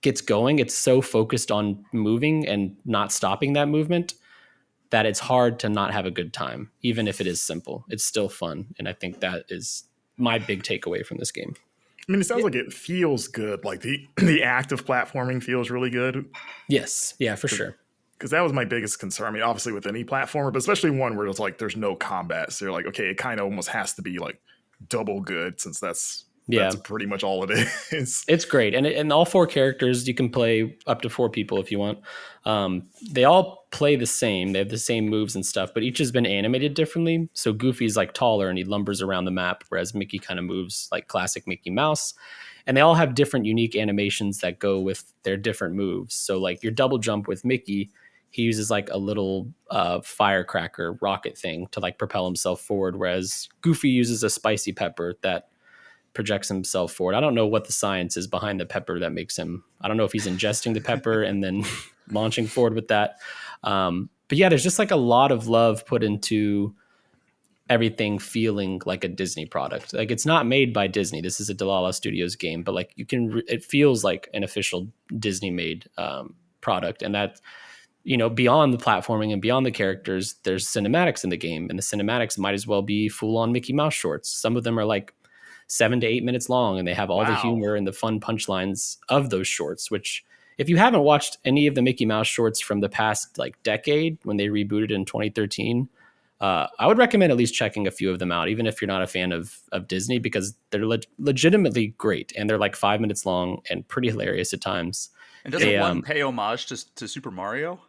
gets going, it's so focused on moving and not stopping that movement that it's hard to not have a good time. Even if it is simple, it's still fun. And I think that is my big takeaway from this game. I mean, it sounds like it feels good. Like the act of platforming feels really good. Yes. Yeah, for sure. Because that was my biggest concern. I mean, obviously with any platformer, but especially one where it's like there's no combat. So you're like, okay, it kind of almost has to be like double good, since that's Yeah. That's pretty much all it is. It's great. And all 4 characters, you can play up to 4 people if you want. They all play the same. They have the same moves and stuff, but each has been animated differently. So Goofy's like taller and he lumbers around the map, whereas Mickey kind of moves like classic Mickey Mouse. And they all have different unique animations that go with their different moves. So like your double jump with Mickey, he uses like a little firecracker rocket thing to like propel himself forward, whereas Goofy uses a spicy pepper that projects himself forward. I don't know what the science is behind the pepper that makes him, I don't know if he's ingesting the pepper and then launching forward with that. But yeah, there's just like a lot of love put into everything feeling like a Disney product. Like it's not made by Disney. This is a Dlala Studios game, but like it feels like an official Disney made product. And that, beyond the platforming and beyond the characters, there's cinematics in the game, and the cinematics might as well be full on Mickey Mouse shorts. Some of them are like 7 to 8 minutes long, and they have all the humor and the fun punchlines of those shorts, which if you haven't watched any of the Mickey Mouse shorts from the past like decade when they rebooted in 2013, I would recommend at least checking a few of them out, even if you're not a fan of Disney, because they're legitimately great, and they're like 5 minutes long and pretty hilarious at times. And doesn't one pay homage to Super Mario?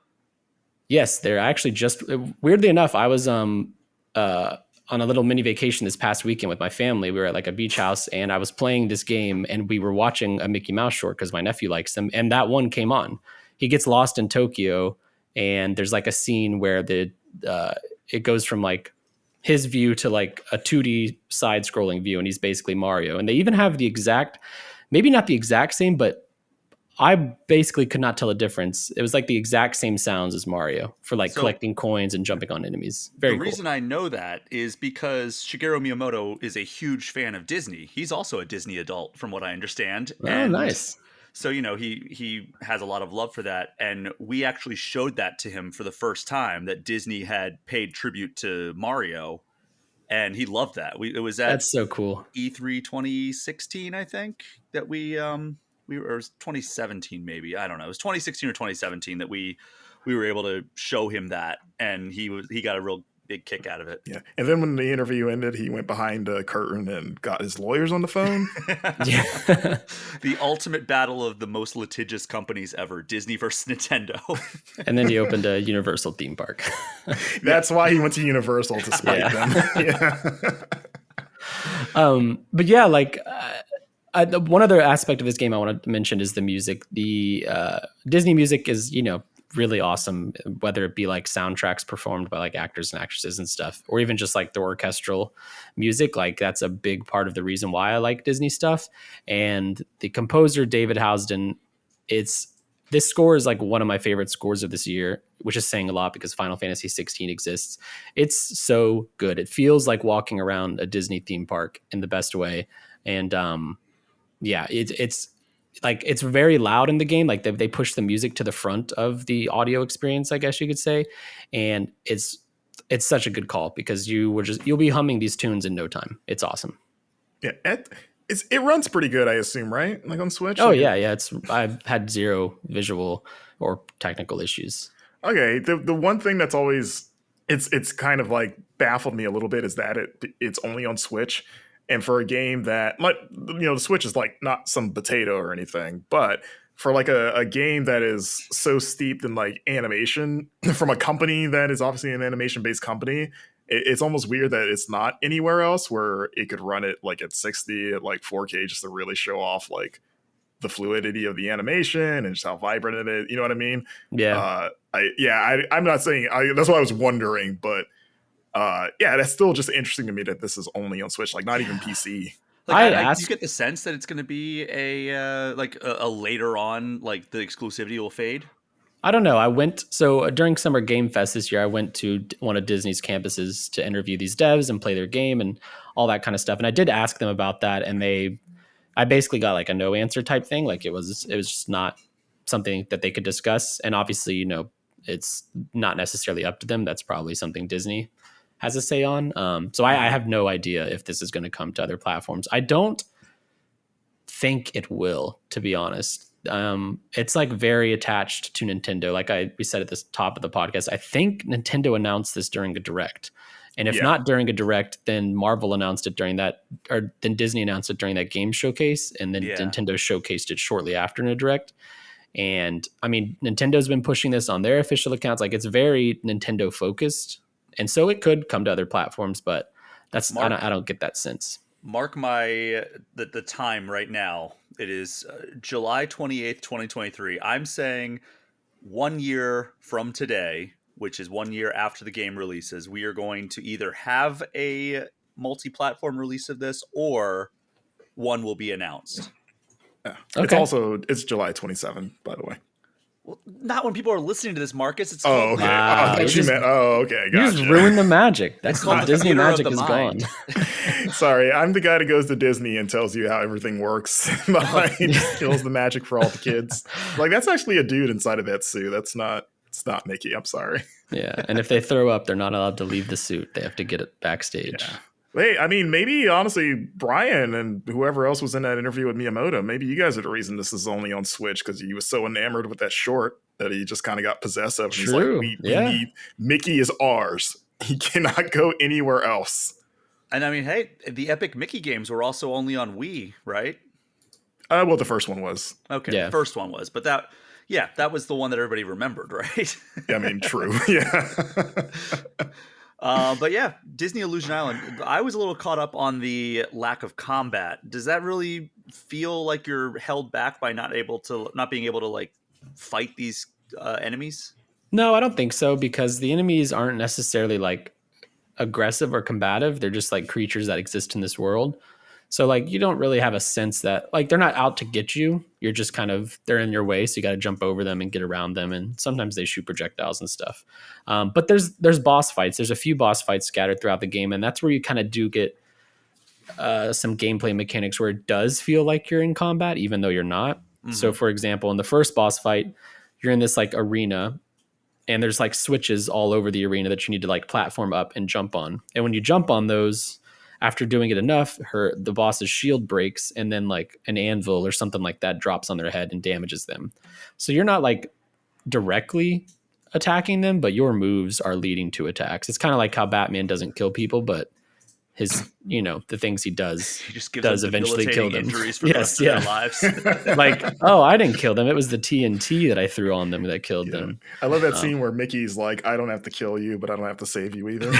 Yes, they're actually just weirdly enough. I was on a little mini vacation this past weekend with my family. We were at like a beach house, and I was playing this game, and we were watching a Mickey Mouse short because my nephew likes them, and that one came on. He gets lost in Tokyo, and there's like a scene where it goes from like his view to like a 2D side scrolling view, and he's basically Mario. And they even have the exact, maybe not the exact same, but I basically could not tell a difference. It was like the exact same sounds as Mario for like collecting coins and jumping on enemies. Very cool. The reason I know that is because Shigeru Miyamoto is a huge fan of Disney. He's also a Disney adult, from what I understand. Oh, nice. So, he has a lot of love for that. And we actually showed that to him for the first time, that Disney had paid tribute to Mario. And he loved that. It was that's so cool. E3 2016, I think, that we or it was 2017 maybe, I don't know, it was 2016 or 2017 that we were able to show him that, and he got a real big kick out of it. Yeah. And then when the interview ended, he went behind a curtain and got his lawyers on the phone. Yeah. The ultimate battle of the most litigious companies ever, Disney versus Nintendo. And then he opened a Universal theme park. That's why he went to Universal to spite them. Yeah. But yeah, like one other aspect of this game I want to mention is the music. The Disney music is, really awesome, whether it be like soundtracks performed by like actors and actresses and stuff, or even just like the orchestral music. Like that's a big part of the reason why I like Disney stuff. And the composer, David Housden, this score is like one of my favorite scores of this year, which is saying a lot because Final Fantasy 16 exists. It's so good. It feels like walking around a Disney theme park in the best way. And yeah, it's like it's very loud in the game. Like they push the music to the front of the audio experience, I guess you could say. And it's such a good call because you'll be humming these tunes in no time. It's awesome. Yeah, it runs pretty good, I assume, right? Like on Switch. Oh yeah. I've had zero visual or technical issues. Okay, the one thing that's always it's kind of like baffled me a little bit is that it's only on Switch. And for a game that, like, the Switch is like not some potato or anything, but for like a game that is so steeped in like animation from a company that is obviously an animation-based company, it's almost weird that it's not anywhere else where it could run it like at 60 at like 4K just to really show off like the fluidity of the animation and just how vibrant it is. You know what I mean? Yeah. I'm not saying that's what I was wondering, but. Yeah, that's still just interesting to me that this is only on Switch, like not even PC. Like, do you get the sense that it's going to be a later on, like the exclusivity will fade? I don't know. During Summer Game Fest this year, I went to one of Disney's campuses to interview these devs and play their game and all that kind of stuff. And I did ask them about that, and I basically got like a no answer type thing. Like it was just not something that they could discuss. And obviously, it's not necessarily up to them. That's probably something Disney has a say on. So I have no idea if this is going to come to other platforms. I don't think it will, to be honest. It's like very attached to Nintendo. Like we said at the top of the podcast, I think Nintendo announced this during a direct. And if Yeah. not during a direct, then Marvel announced it during that, or then Disney announced it during that game showcase, and then Nintendo showcased it shortly after in a direct. And I mean, Nintendo's been pushing this on their official accounts. Like, it's very Nintendo focused, and so it could come to other platforms, but that's I don't get that sense. Mark my the time right now. It is July 28th, 2023. I'm saying 1 year from today, which is 1 year after the game releases, we are going to either have a multi-platform release of this, or one will be announced. Yeah. Okay. It's July 27th, by the way. Well, not when people are listening to this, Marcus. It's Oh, okay. Wow. I thought you meant. Oh, okay. You Gotcha. just ruined the magic. That's called the the Disney theater of magic the is mind. gone. Sorry, I'm the guy that goes to Disney and tells you how everything works. He just kills the magic for all the kids. Like, that's actually a dude inside of that suit. It's not Mickey. I'm sorry. Yeah, and if they throw up, they're not allowed to leave the suit. They have to get it backstage. Yeah. Hey, I mean, maybe honestly, Brian and whoever else was in that interview with Miyamoto, maybe you guys are the reason this is only on Switch, because he was so enamored with that short that he just kind of got possessive. And he's like, we need Mickey is ours. He cannot go anywhere else. And I mean, hey, the epic Mickey games were also only on Wii, right? Well, the first one was. Okay, Yeah. the first one was, but that was the one that everybody remembered, right? I mean, true. Yeah. But yeah, Disney Illusion Island. I was a little caught up on the lack of combat. Does that really feel like you're held back by not being able to like fight these enemies? No, I don't think so, because the enemies aren't necessarily like aggressive or combative. They're just like creatures that exist in this world. So like, you don't really have a sense that like they're not out to get you. You're just kind of, they're in your way. So you got to jump over them and get around them. And sometimes they shoot projectiles and stuff. But there's boss fights. There's a few boss fights scattered throughout the game. And that's where you kind of do get some gameplay mechanics where it does feel like you're in combat, even though you're not. Mm-hmm. So for example, in the first boss fight, you're in this like arena, and there's like switches all over the arena that you need to like platform up and jump on. And when you jump on those, after doing it enough, the boss's shield breaks, and then like an anvil or something like that drops on their head and damages them. So you're not like directly attacking them, but your moves are leading to attacks. It's kind of like how Batman doesn't kill people, but his, the things he does, he just does eventually kill them. Injuries for the rest of their lives. Like, oh, I didn't kill them. It was the TNT that I threw on them that killed them. I love that scene where Mickey's like, I don't have to kill you, but I don't have to save you either.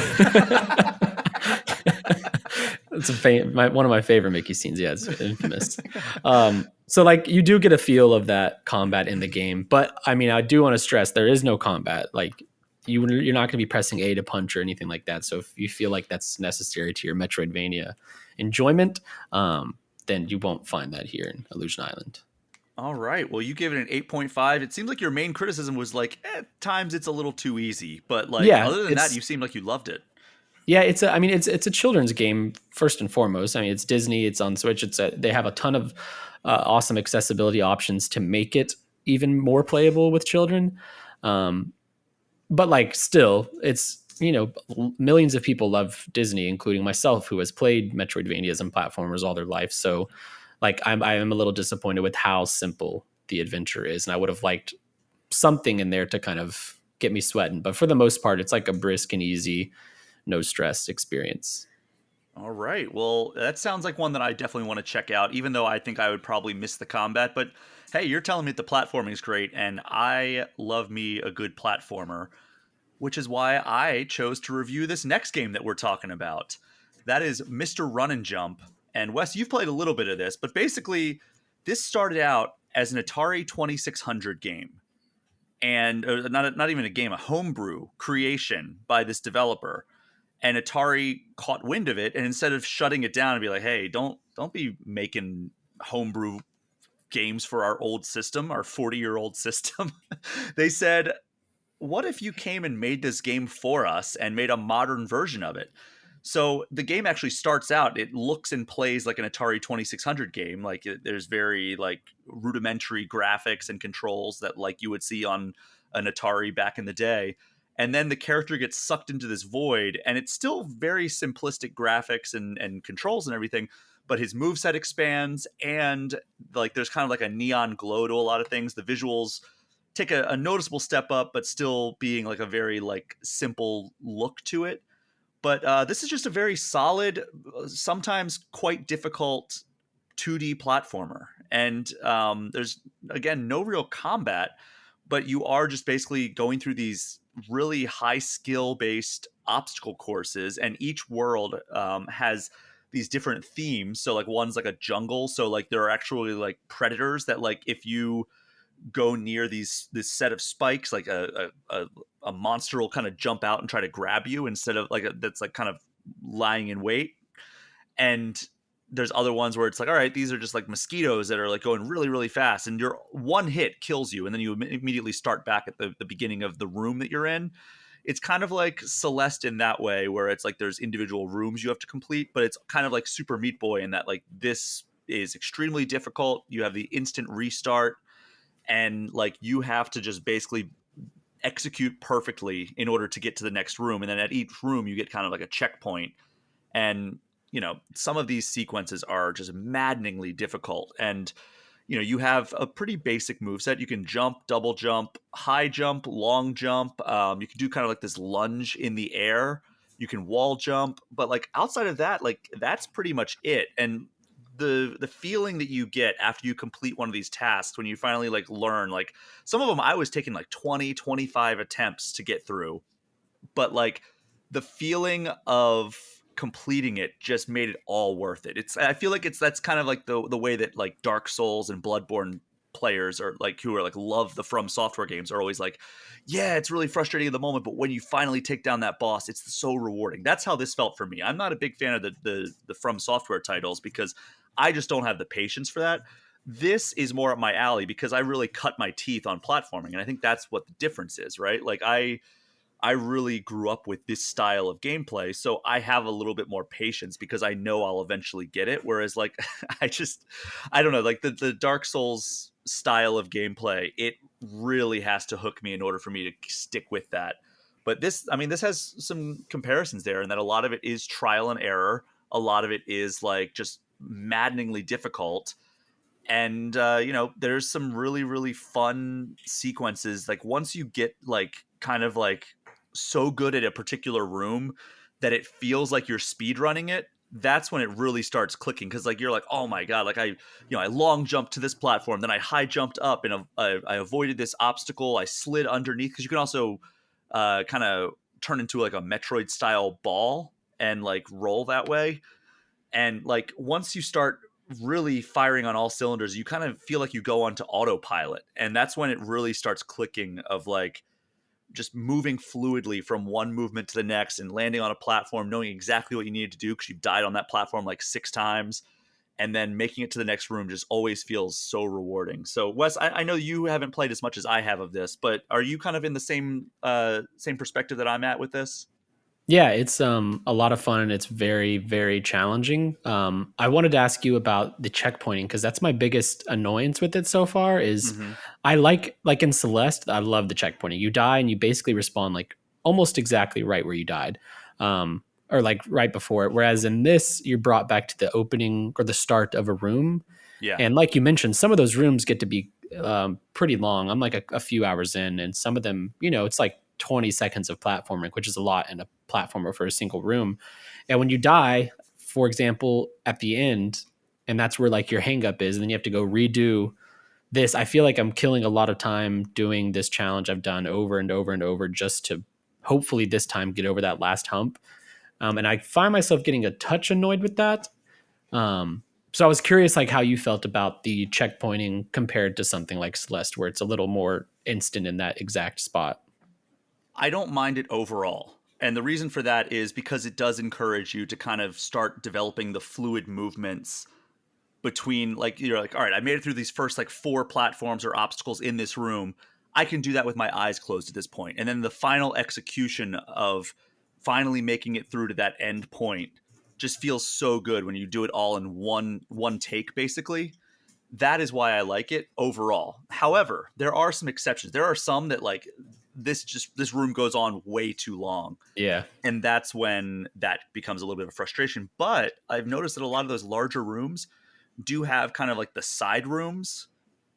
It's one of my favorite Mickey scenes. Yeah, it's infamous. So like, you do get a feel of that combat in the game, but I mean, I do want to stress there is no combat. Like, you're not going to be pressing A to punch or anything like that. So if you feel like that's necessary to your Metroidvania enjoyment, then you won't find that here in Illusion Island. All right. Well, you gave it an 8.5. It seems like your main criticism was like, at times it's a little too easy, but like, other than that, you seem like you loved it. Yeah, it's a children's game first and foremost. I mean, it's Disney, it's on Switch. They have a ton of awesome accessibility options to make it even more playable with children. But like, still, it's, millions of people love Disney, including myself, who has played Metroidvanias and platformers all their life. So like, I am a little disappointed with how simple the adventure is, and I would have liked something in there to kind of get me sweating. But for the most part, it's like a brisk and easy, no stress experience. All right. Well, that sounds like one that I definitely want to check out, even though I think I would probably miss the combat. But hey, you're telling me the platforming is great, and I love me a good platformer, which is why I chose to review this next game that we're talking about. That is Mr. Run and Jump. And Wes, you've played a little bit of this, but basically this started out as an Atari 2600 game. And not even a game, a homebrew creation by this developer. And Atari caught wind of it, and instead of shutting it down and be like, hey, don't be making homebrew games for our old system, our 40-year-old system, they said, what if you came and made this game for us and made a modern version of it? So the game actually starts out, it looks and plays like an Atari 2600 game. Like, there's very like rudimentary graphics and controls that like you would see on an Atari back in the day. And then the character gets sucked into this void, and it's still very simplistic graphics and controls and everything, but his moveset expands, and like there's kind of like a neon glow to a lot of things. The visuals take a noticeable step up, but still being like a very like simple look to it. But this is just a very solid, sometimes quite difficult 2D platformer. And there's, again, no real combat, but you are just basically going through these really high skill based obstacle courses. And each world has these different themes. So, like, one's like a jungle. So, like, there are actually like predators that, like, if you go near this set of spikes, like a monster will kind of jump out and try to grab you instead of like that's like kind of lying in wait. And there's other ones where it's like, all right, these are just like mosquitoes that are like going really, really fast, and your one hit kills you, and then you immediately start back at the beginning of the room that you're in. It's kind of like Celeste in that way, where it's like there's individual rooms you have to complete, but it's kind of like Super Meat Boy in that, like, this is extremely difficult. You have the instant restart, and like you have to just basically execute perfectly in order to get to the next room. And then at each room you get kind of like a checkpoint. And some of these sequences are just maddeningly difficult. And you have a pretty basic moveset. You can jump, double jump, high jump, long jump. You can do kind of like this lunge in the air. You can wall jump, but like outside of that, like that's pretty much it. And the feeling that you get after you complete one of these tasks, when you finally like learn, like some of them I was taking like 20-25 attempts to get through, but like the feeling of completing it just made it all worth it. I feel like that's kind of like the way that like Dark Souls and Bloodborne players are, like, who are like love the From Software games, are always like, yeah, it's really frustrating at the moment, but when you finally take down that boss, it's so rewarding. That's how this felt for me. I'm not a big fan of the From Software titles because I just don't have the patience for that. This is more up my alley because I really cut my teeth on platforming, and I think that's what the difference is, right? Like I really grew up with this style of gameplay, so I have a little bit more patience because I know I'll eventually get it. Whereas like I don't know, like the Dark Souls style of gameplay, it really has to hook me in order for me to stick with that. But this has some comparisons there, and that a lot of it is trial and error. A lot of it is like just maddeningly difficult. And there's some really, really fun sequences. Like once you get like kind of like so good at a particular room that it feels like you're speed running it, that's when it really starts clicking. Because like you're like, oh my god, like I long jumped to this platform, then I high jumped up, and I avoided this obstacle, I slid underneath, because you can also kind of turn into like a Metroid style ball and like roll that way. And like once you start really firing on all cylinders, you kind of feel like you go onto autopilot, and that's when it really starts clicking, of like just moving fluidly from one movement to the next and landing on a platform, knowing exactly what you needed to do because you've died on that platform like 6 times, and then making it to the next room just always feels so rewarding. So Wes, I know you haven't played as much as I have of this, but are you kind of in the same perspective that I'm at with this? Yeah, it's a lot of fun and it's very, very challenging. I wanted to ask you about the checkpointing because that's my biggest annoyance with it so far. Is Mm-hmm. I like in Celeste, I love the checkpointing. You die and you basically respawn like almost exactly right where you died, or like right before it. Whereas in this, you're brought back to the opening or the start of a room, Yeah. and like you mentioned, some of those rooms get to be pretty long. I'm like a few hours in, and some of them, it's like 20 seconds of platforming, which is a lot in a platformer for a single room. And when you die, for example, at the end, and that's where like your hang up is, and then you have to go redo this. I feel like I'm killing a lot of time doing this challenge I've done over and over and over just to hopefully this time get over that last hump. And I find myself getting a touch annoyed with that. So I was curious, like how you felt about the checkpointing compared to something like Celeste, where it's a little more instant in that exact spot. I don't mind it overall. And the reason for that is because it does encourage you to kind of start developing the fluid movements between, like, you're like, all right, I made it through these first like 4 platforms or obstacles in this room. I can do that with my eyes closed at this point. And then the final execution of finally making it through to that end point just feels so good when you do it all in one take, basically. That is why I like it overall. However, there are some exceptions. There are some that like this room goes on way too long. Yeah. And that's when that becomes a little bit of a frustration. But I've noticed that a lot of those larger rooms do have kind of like the side rooms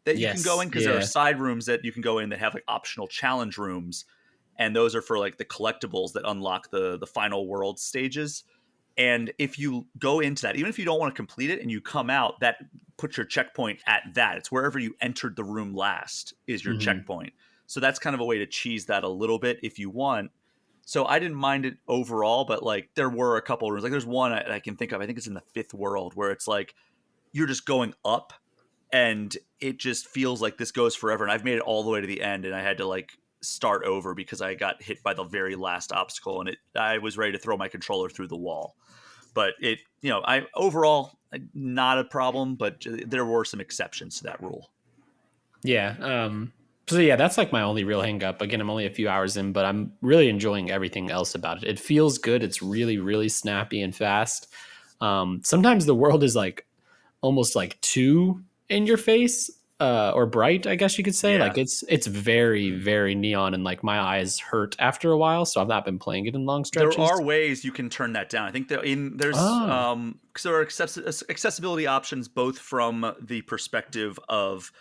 that you can go Yes. in, because there are Yeah. side rooms that you can go in that have like optional challenge rooms. and those are for like the collectibles that unlock the final world stages. And if you go into that, even if you don't want to complete it and you come out, that puts your checkpoint at that. It's wherever you entered the room last is your checkpoint. So that's kind of a way to cheese that a little bit if you want. So I didn't mind it overall, but like there were a couple of rooms. Like there's one I can think of. I think it's in the 5th world where it's like you're just going up and it just feels like this goes forever. And I've made it all the way to the end and I had to like start over because I got hit by the very last obstacle and I was ready to throw my controller through the wall. But it, I overall not a problem, but there were some exceptions to that rule. Yeah. So yeah, that's like my only real hang up. Again, I'm only a few hours in, but I'm really enjoying everything else about it. It feels good. It's really, really snappy and fast. Sometimes the world is like almost like too in your face, or bright, I guess you could say. Yeah. Like it's very, very neon, and like my eyes hurt after a while, so I've not been playing it in long stretches. There are ways you can turn that down. I think that there's because there are accessibility options both from the perspective of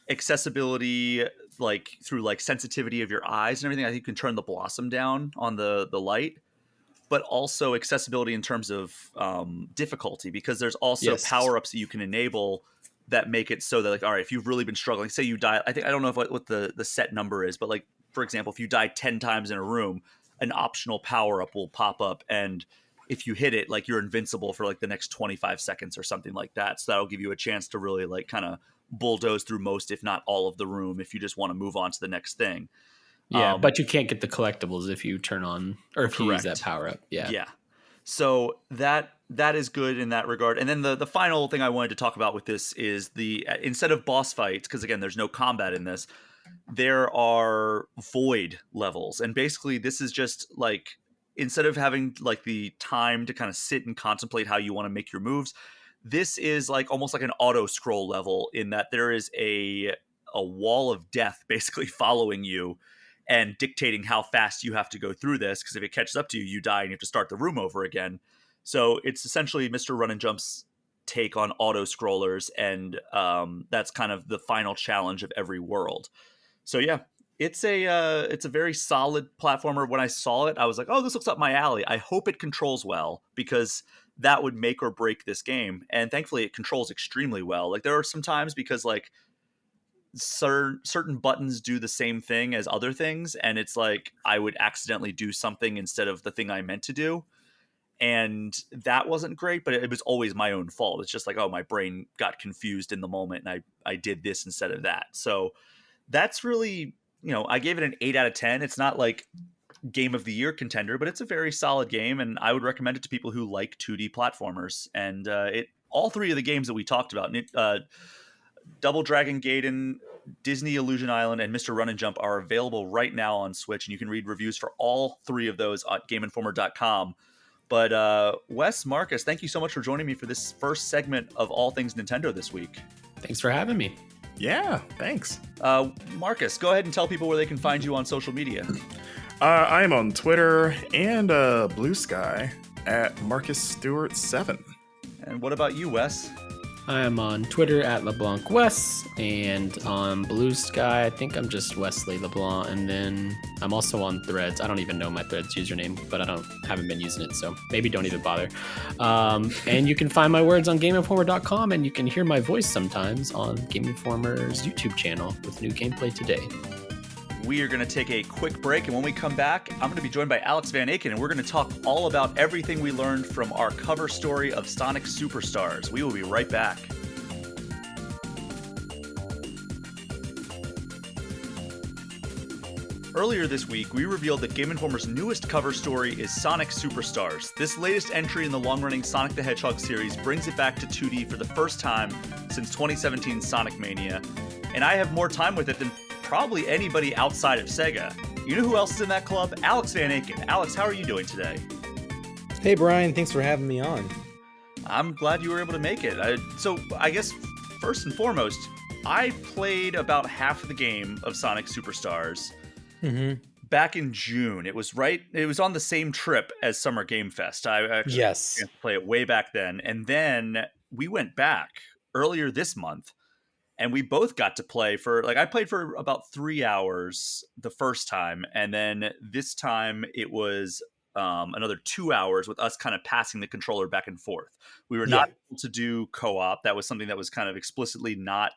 accessibility, like through like sensitivity of your eyes and everything. I think you can turn the blossom down on the light, but also accessibility in terms of difficulty, because there's also power-ups that you can enable that make it so that like, all right, if you've really been struggling, say you die, I don't know what the set number is, but like, for example, if you die 10 times in a room, an optional power-up will pop up. And if you hit it, like you're invincible for like the next 25 seconds or something like that. So that'll give you a chance to really like kind of bulldoze through most, if not all of the room, if you just want to move on to the next thing. Yeah, but you can't get the collectibles if you turn on or if you use that power up. Yeah. So that is good in that regard. And then the final thing I wanted to talk about with this is instead of boss fights, because again, there's no combat in this, there are void levels. And basically this is just like, instead of having like the time to kind of sit and contemplate how you want to make your moves, this is like almost like an auto scroll level, in that there is a wall of death basically following you and dictating how fast you have to go through this, because if it catches up to you, you die and you have to start the room over again. So it's essentially Mr. Run and Jump's take on auto scrollers, and that's kind of the final challenge of every world. So yeah, it's a very solid platformer. When I saw it, I was like, oh, this looks up my alley. I hope it controls well, because that would make or break this game. And thankfully it controls extremely well. Like there are some times, because like certain buttons do the same thing as other things, and it's like I would accidentally do something instead of the thing I meant to do, and that wasn't great. But it was always my own fault. It's just like, oh, my brain got confused in the moment and I did this instead of that. So that's really, I gave it an 8 out of 10. It's not like game of the year contender, but it's a very solid game, and I would recommend it to people who like 2D platformers. And all three of the games that we talked about, Double Dragon Gaiden, Disney Illusion Island, and Mr. Run and Jump, are available right now on Switch, and you can read reviews for all three of those at GameInformer.com. But Wes, Marcus, thank you so much for joining me for this first segment of All Things Nintendo this week. Thanks for having me. Yeah, thanks. Marcus, go ahead and tell people where they can find you on social media. I am on Twitter and Blue Sky at Marcus Stewart 7. And what about you, Wes? I am on Twitter at LeBlancWes, and on Blue Sky, I think I'm just Wesley LeBlanc, and then I'm also on Threads. I don't even know my Threads username, but I haven't been using it, so maybe don't even bother. And you can find my words on GameInformer.com, and you can hear my voice sometimes on Game Informer's YouTube channel with new gameplay today. We are going to take a quick break, and when we come back, I'm going to be joined by Alex Van Aken, and we're going to talk all about everything we learned from our cover story of Sonic Superstars. We will be right back. Earlier this week, we revealed that Game Informer's newest cover story is Sonic Superstars. This latest entry in the long-running Sonic the Hedgehog series brings it back to 2D for the first time since 2017's Sonic Mania, and I have more time with it than probably anybody outside of Sega. You know who else is in that club? Alex Van Aken. Alex, how are you doing today? Hey Brian, thanks for having me on. I'm glad you were able to make it. So I guess first and foremost, I played about half of the game of Sonic Superstars back in June. It was on the same trip as Summer Game Fest. I actually got to play it way back then. And then we went back earlier this month, and we both got to play for like I played for about 3 hours the first time, and then this time it was another 2 hours with us kind of passing the controller back and forth. We were Yeah, not able to do co-op. That was something that was kind of explicitly not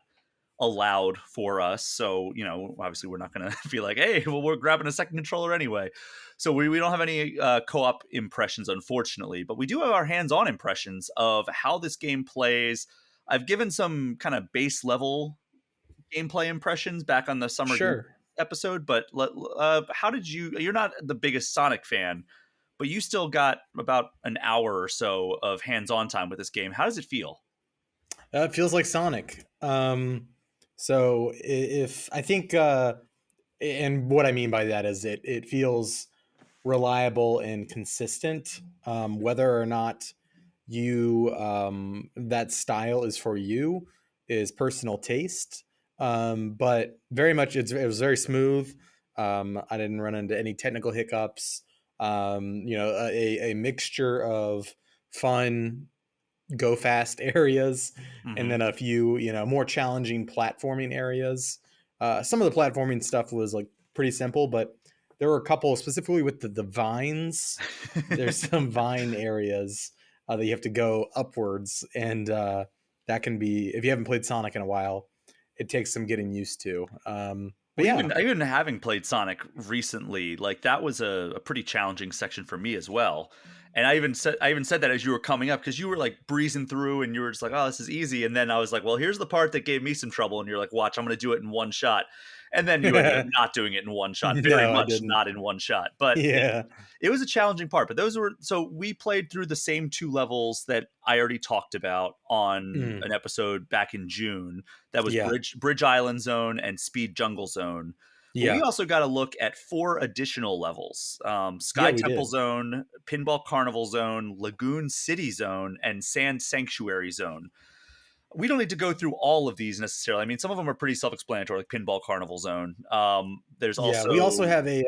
allowed for us. So, obviously we're not going to be like, hey, well, we're grabbing a second controller anyway. So we don't have any co-op impressions, unfortunately, but we do have our hands-on impressions of how this game plays. I've given some kind of base level gameplay impressions back on the Summer Game sure. episode, but how did you're not the biggest Sonic fan, but you still got about an hour or so of hands-on time with this game. How does it feel? It feels like Sonic. So if I think, and what I mean by that is it feels reliable and consistent, whether or not that style is for you is personal taste. But very much it was very smooth. I didn't run into any technical hiccups. A mixture of fun, go fast areas, and then a few more challenging platforming areas. Some of the platforming stuff was like pretty simple, but there were a couple specifically with the vines. There's some vine areas that you have to go upwards, and that can be, if you haven't played Sonic in a while, it takes some getting used to. But Well, yeah, even having played Sonic recently, like that was a pretty challenging section for me as well. And I even said that as you were coming up, because you were like breezing through and you were just like, oh, this is easy. And then I was like, well, here's the part that gave me some trouble. And you're like, watch, I'm going to do it in one shot. And then you ended up not doing it in one shot, very no, I much didn't. not in one shot. But Yeah, it was a challenging part. But so we played through the same two levels that I already talked about on Mm. an episode back in June. That was Yeah, Bridge Island Zone and Speed Jungle Zone. But we yeah, also got to look at 4 additional levels: yeah. Sky We Temple did. Zone, Pinball Carnival Zone, Lagoon City Zone, and Sand Sanctuary Zone. We don't need to go through all of these necessarily. I mean, some of them are pretty self-explanatory, like Pinball Carnival Zone. There's Yeah, we also also have a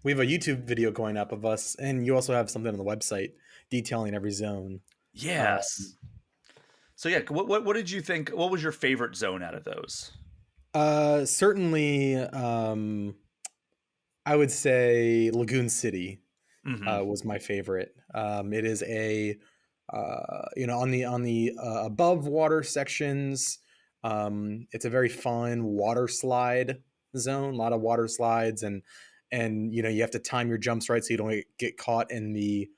YouTube video going up of us, and you also have something on the website detailing every zone. Uh, yes. So yeah, what did you think? What was your favorite zone out of those? Certainly, I would say Lagoon City Hmm. was my favorite. It is on the above water sections. It's a very fun water slide zone. A lot of water slides, and you have to time your jumps right so you don't get caught in the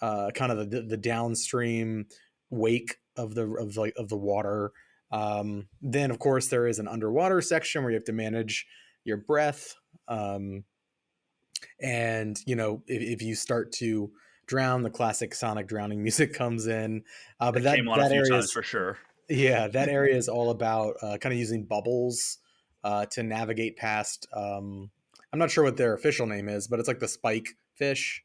kind of the downstream wake of the water. Then of course there is an underwater section where you have to manage your breath. And if you start to drown, the classic Sonic drowning music comes in. But That came that on a that few area times is for sure. yeah, that area is all about kind of using bubbles to navigate past. I'm not sure what their official name is, but it's like the spike fish,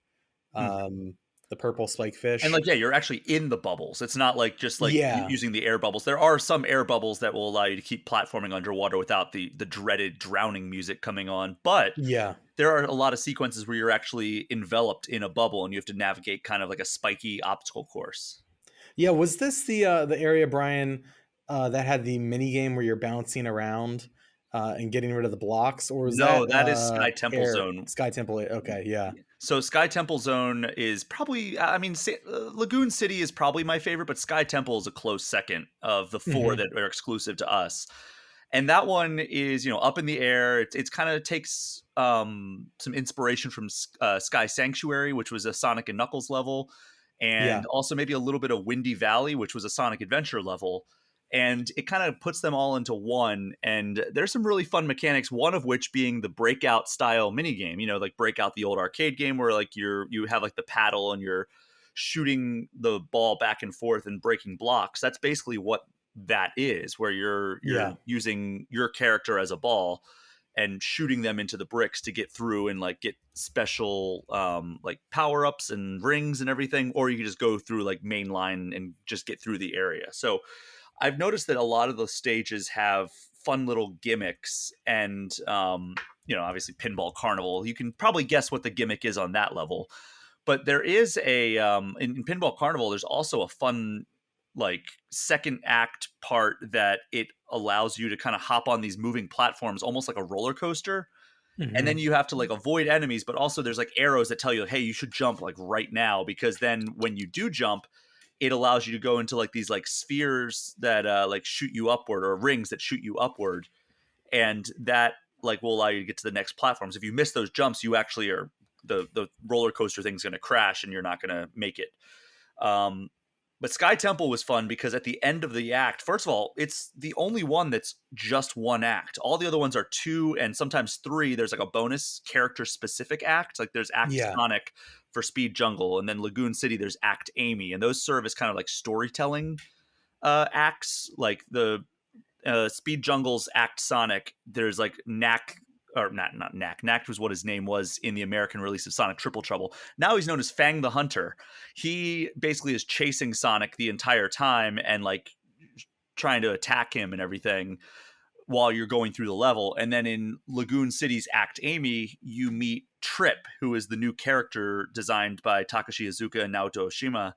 um, the purple spike And fish. like, yeah, you're actually in the bubbles. It's not like just like Yeah, using the air bubbles. There are some air bubbles that will allow you to keep platforming underwater without the dreaded drowning music coming on. But yeah, there are a lot of sequences where you're actually enveloped in a bubble and you have to navigate kind of like a spiky obstacle course. yeah. Was this the area, Brian, that had the mini game where you're bouncing around and getting rid of the blocks, or was No, that that is Sky Temple Air Zone. Sky Temple? Okay, yeah, So Sky Temple Zone is probably, I mean, Lagoon City is probably my favorite, but Sky Temple is a close second of the 4 hmm that are exclusive to us. And that one is, up in the air. It's kind of takes some inspiration from Sky Sanctuary, which was a Sonic and Knuckles level, yeah, and also maybe a little bit of Windy Valley, which was a Sonic Adventure level. And it kind of puts them all into one. And there's some really fun mechanics, one of which being the breakout style mini game, like Breakout, the old arcade game where like you have like the paddle and you're shooting the ball back and forth and breaking blocks. That's basically what that is, where you're yeah. using your character as a ball and shooting them into the bricks to get through and like get special like power-ups and rings and everything, or you can just go through like main line and just get through the area. So I've noticed that a lot of the stages have fun little gimmicks, and obviously Pinball Carnival, you can probably guess what the gimmick is on that level. But there is in Pinball Carnival, there's also a fun like second act part that it allows you to kind of hop on these moving platforms almost like a roller coaster, and then you have to like avoid enemies, but also there's like arrows that tell you, hey, you should jump like right now, because then when you do jump, it allows you to go into like these like spheres that like shoot you upward, or rings that shoot you upward, and that like will allow you to get to the next platforms. If you miss those jumps, you actually are the roller coaster thing's going to crash and you're not going to make it. But Sky Temple was fun because at the end of the act, first of all, it's the only one that's just one act. All the other ones are 2 and sometimes 3. There's like a bonus character specific act. Like there's Act Sonic for Speed Jungle, and then Lagoon City there's Act Amy, and those serve as kind of like storytelling acts. Like the Speed Jungle's Act Sonic, there's like Knack, or not Knack. Knack was what his name was in the American release of Sonic Triple Trouble. Now he's known as Fang the Hunter. He basically is chasing Sonic the entire time and like trying to attack him and everything while you're going through the level. And then in Lagoon City's Act Amy, you meet Trip, who is the new character designed by Takashi Iizuka and Naoto Oshima.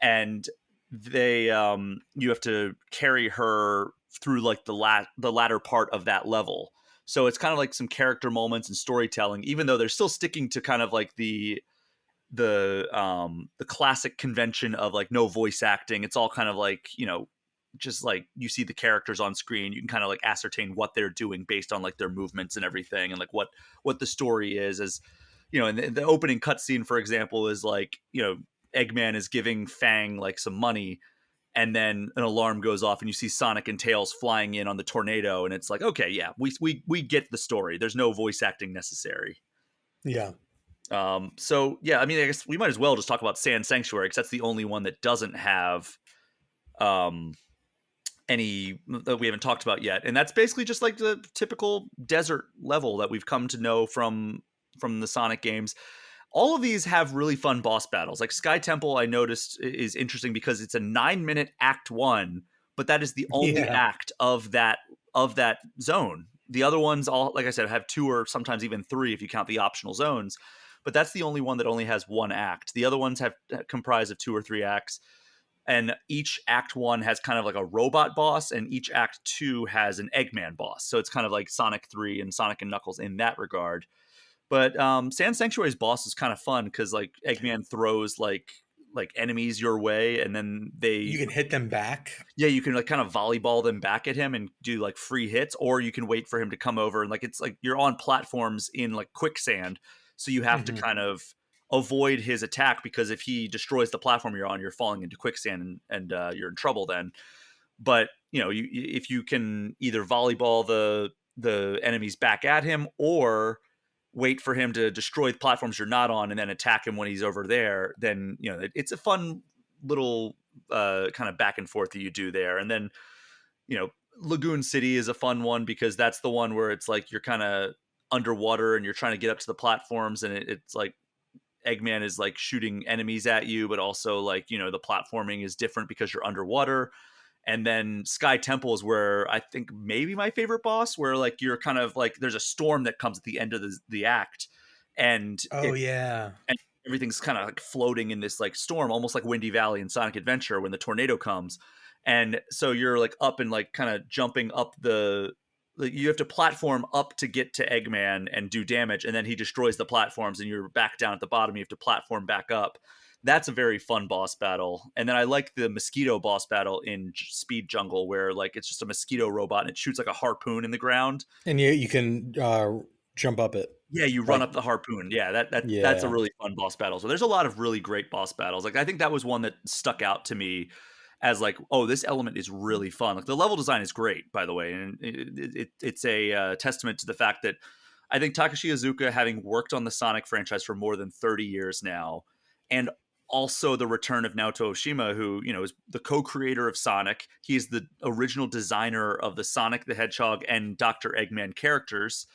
And they you have to carry her through like the latter part of that level. So it's kind of like some character moments and storytelling, even though they're still sticking to kind of like the classic convention of like no voice acting. It's all kind of like, you know, just like you see the characters on screen, you can kind of like ascertain what they're doing based on like their movements and everything, and like what the story is. As you know, and the opening cutscene, for example, is like, you know, Eggman is giving Fang like some money, and then an alarm goes off and you see Sonic and Tails flying in on the tornado, and it's like, okay, yeah, we get the story. There's no voice acting necessary. Yeah. So yeah, I mean, I guess we might as well just talk about Sand Sanctuary, because that's the only one that doesn't have any that we haven't talked about yet. And that's basically just like the typical desert level that we've come to know from the Sonic games. All of these have really fun boss battles. Like Sky Temple, I noticed, is interesting because it's a 9-minute Act 1, but that is the only act of that zone. The other ones, all like I said, have 2 or sometimes even 3 if you count the optional zones. But that's the only one that only has 1 act. The other ones have comprised of 2 or 3 acts. And each Act 1 has kind of like a robot boss, and each Act 2 has an Eggman boss. So it's kind of like Sonic 3 and Sonic and Knuckles in that regard. But Sand Sanctuary's boss is kind of fun because like Eggman throws like enemies your way, and then you can hit them back. Yeah, you can like kind of volleyball them back at him and do like free hits, or you can wait for him to come over, and like it's like you're on platforms in like quicksand, so you have to kind of avoid his attack, because if he destroys the platform you're on, you're falling into quicksand and you're in trouble then. But you know, if you can either volleyball the enemies back at him, or wait for him to destroy the platforms you're not on and then attack him when he's over there, then you know it's a fun little kind of back and forth that you do there. And then, you know, Lagoon City is a fun one because that's the one where it's like you're kind of underwater and you're trying to get up to the platforms, and it's like Eggman is like shooting enemies at you, but also like, you know, the platforming is different because you're underwater. And then Sky Temple is where I think maybe my favorite boss, where like you're kind of like there's a storm that comes at the end of the act, and and everything's kind of like floating in this like storm, almost like Windy Valley in Sonic Adventure when the tornado comes. And so you're like up and like kind of jumping up you have to platform up to get to Eggman and do damage, and then he destroys the platforms and you're back down at the bottom. You have to platform back up. That's a very fun boss battle. And then I like the mosquito boss battle in Speed Jungle, where like it's just a mosquito robot and it shoots like a harpoon in the ground, and you can jump up it. Yeah, you run up the harpoon. Yeah, that's a really fun boss battle. So there's a lot of really great boss battles. Like I think that was one that stuck out to me as like, oh, this element is really fun. Like the level design is great, by the way, and it's a testament to the fact that I think Takashi Iizuka, having worked on the Sonic franchise for more than 30 years now, and also the return of Naoto Oshima, who, you know, is the co-creator of Sonic. He's the original designer of the Sonic the Hedgehog and Dr. Eggman characters.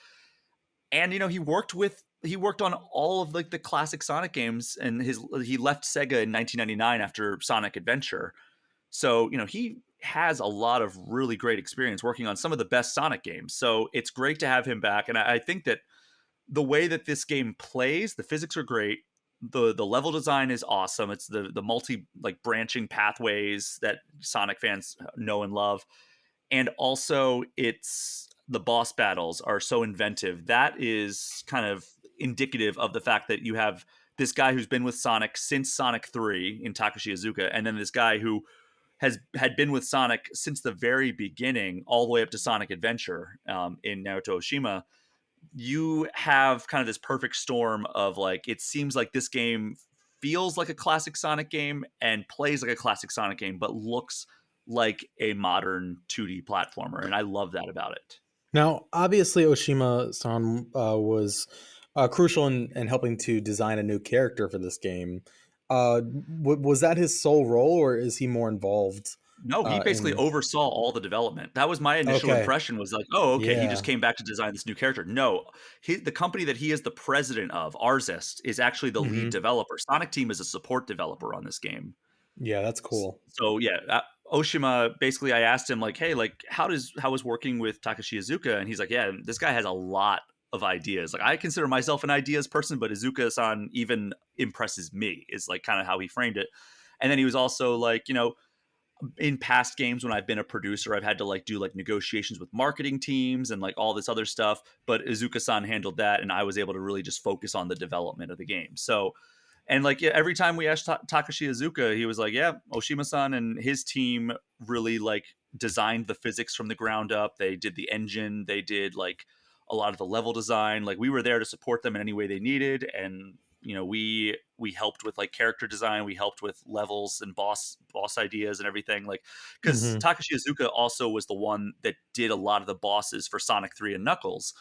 And, you know, he worked on all of like the classic Sonic games, and he left Sega in 1999 after Sonic Adventure. So, you know, he has a lot of really great experience working on some of the best Sonic games. So it's great to have him back. And I think that the way that this game plays, the physics are great. the level design is awesome. It's the multi like branching pathways that Sonic fans know and love, and also it's the boss battles are so inventive. That is kind of indicative of the fact that you have this guy who's been with Sonic since Sonic 3 in Takashi Iizuka, and then this guy who had been with Sonic since the very beginning, all the way up to Sonic Adventure in Naruto Oshima. You have kind of this perfect storm of like, it seems like this game feels like a classic Sonic game and plays like a classic Sonic game, but looks like a modern 2D platformer, and I love that about it. Now, obviously, Oshima-san was crucial in helping to design a new character for this game. Was that his sole role, or is he more involved? No, he basically In oversaw all the development. That was my initial Okay, impression, was like, oh, okay, he just yeah. came back to design this new character. No, the company that he is the president of, Arzest, is actually the lead Hmm. developer. Sonic Team is a support developer on this game. Yeah, that's cool. So yeah, Oshima, basically I asked him like, hey, like how was working with Takashi Iizuka? And he's like, yeah, this guy has a lot of ideas. Like I consider myself an ideas person, but Iizuka-san even impresses me, is like kind of how he framed it. And then he was also like, in past games when I've been a producer, I've had to like do like negotiations with marketing teams and like all this other stuff, but Iizuka-san handled that, and I was able to really just focus on the development of the game. So, and like yeah, every time we asked Takashi Iizuka, he was like, yeah, Oshima-san and his team really like designed the physics from the ground up. They did the engine, they did like a lot of the level design. Like we were there to support them in any way they needed, and we helped with like character design, we helped with levels and boss ideas and everything, like because Hmm. Takashi Iizuka also was the one that did a lot of the bosses for Sonic 3 and Knuckles.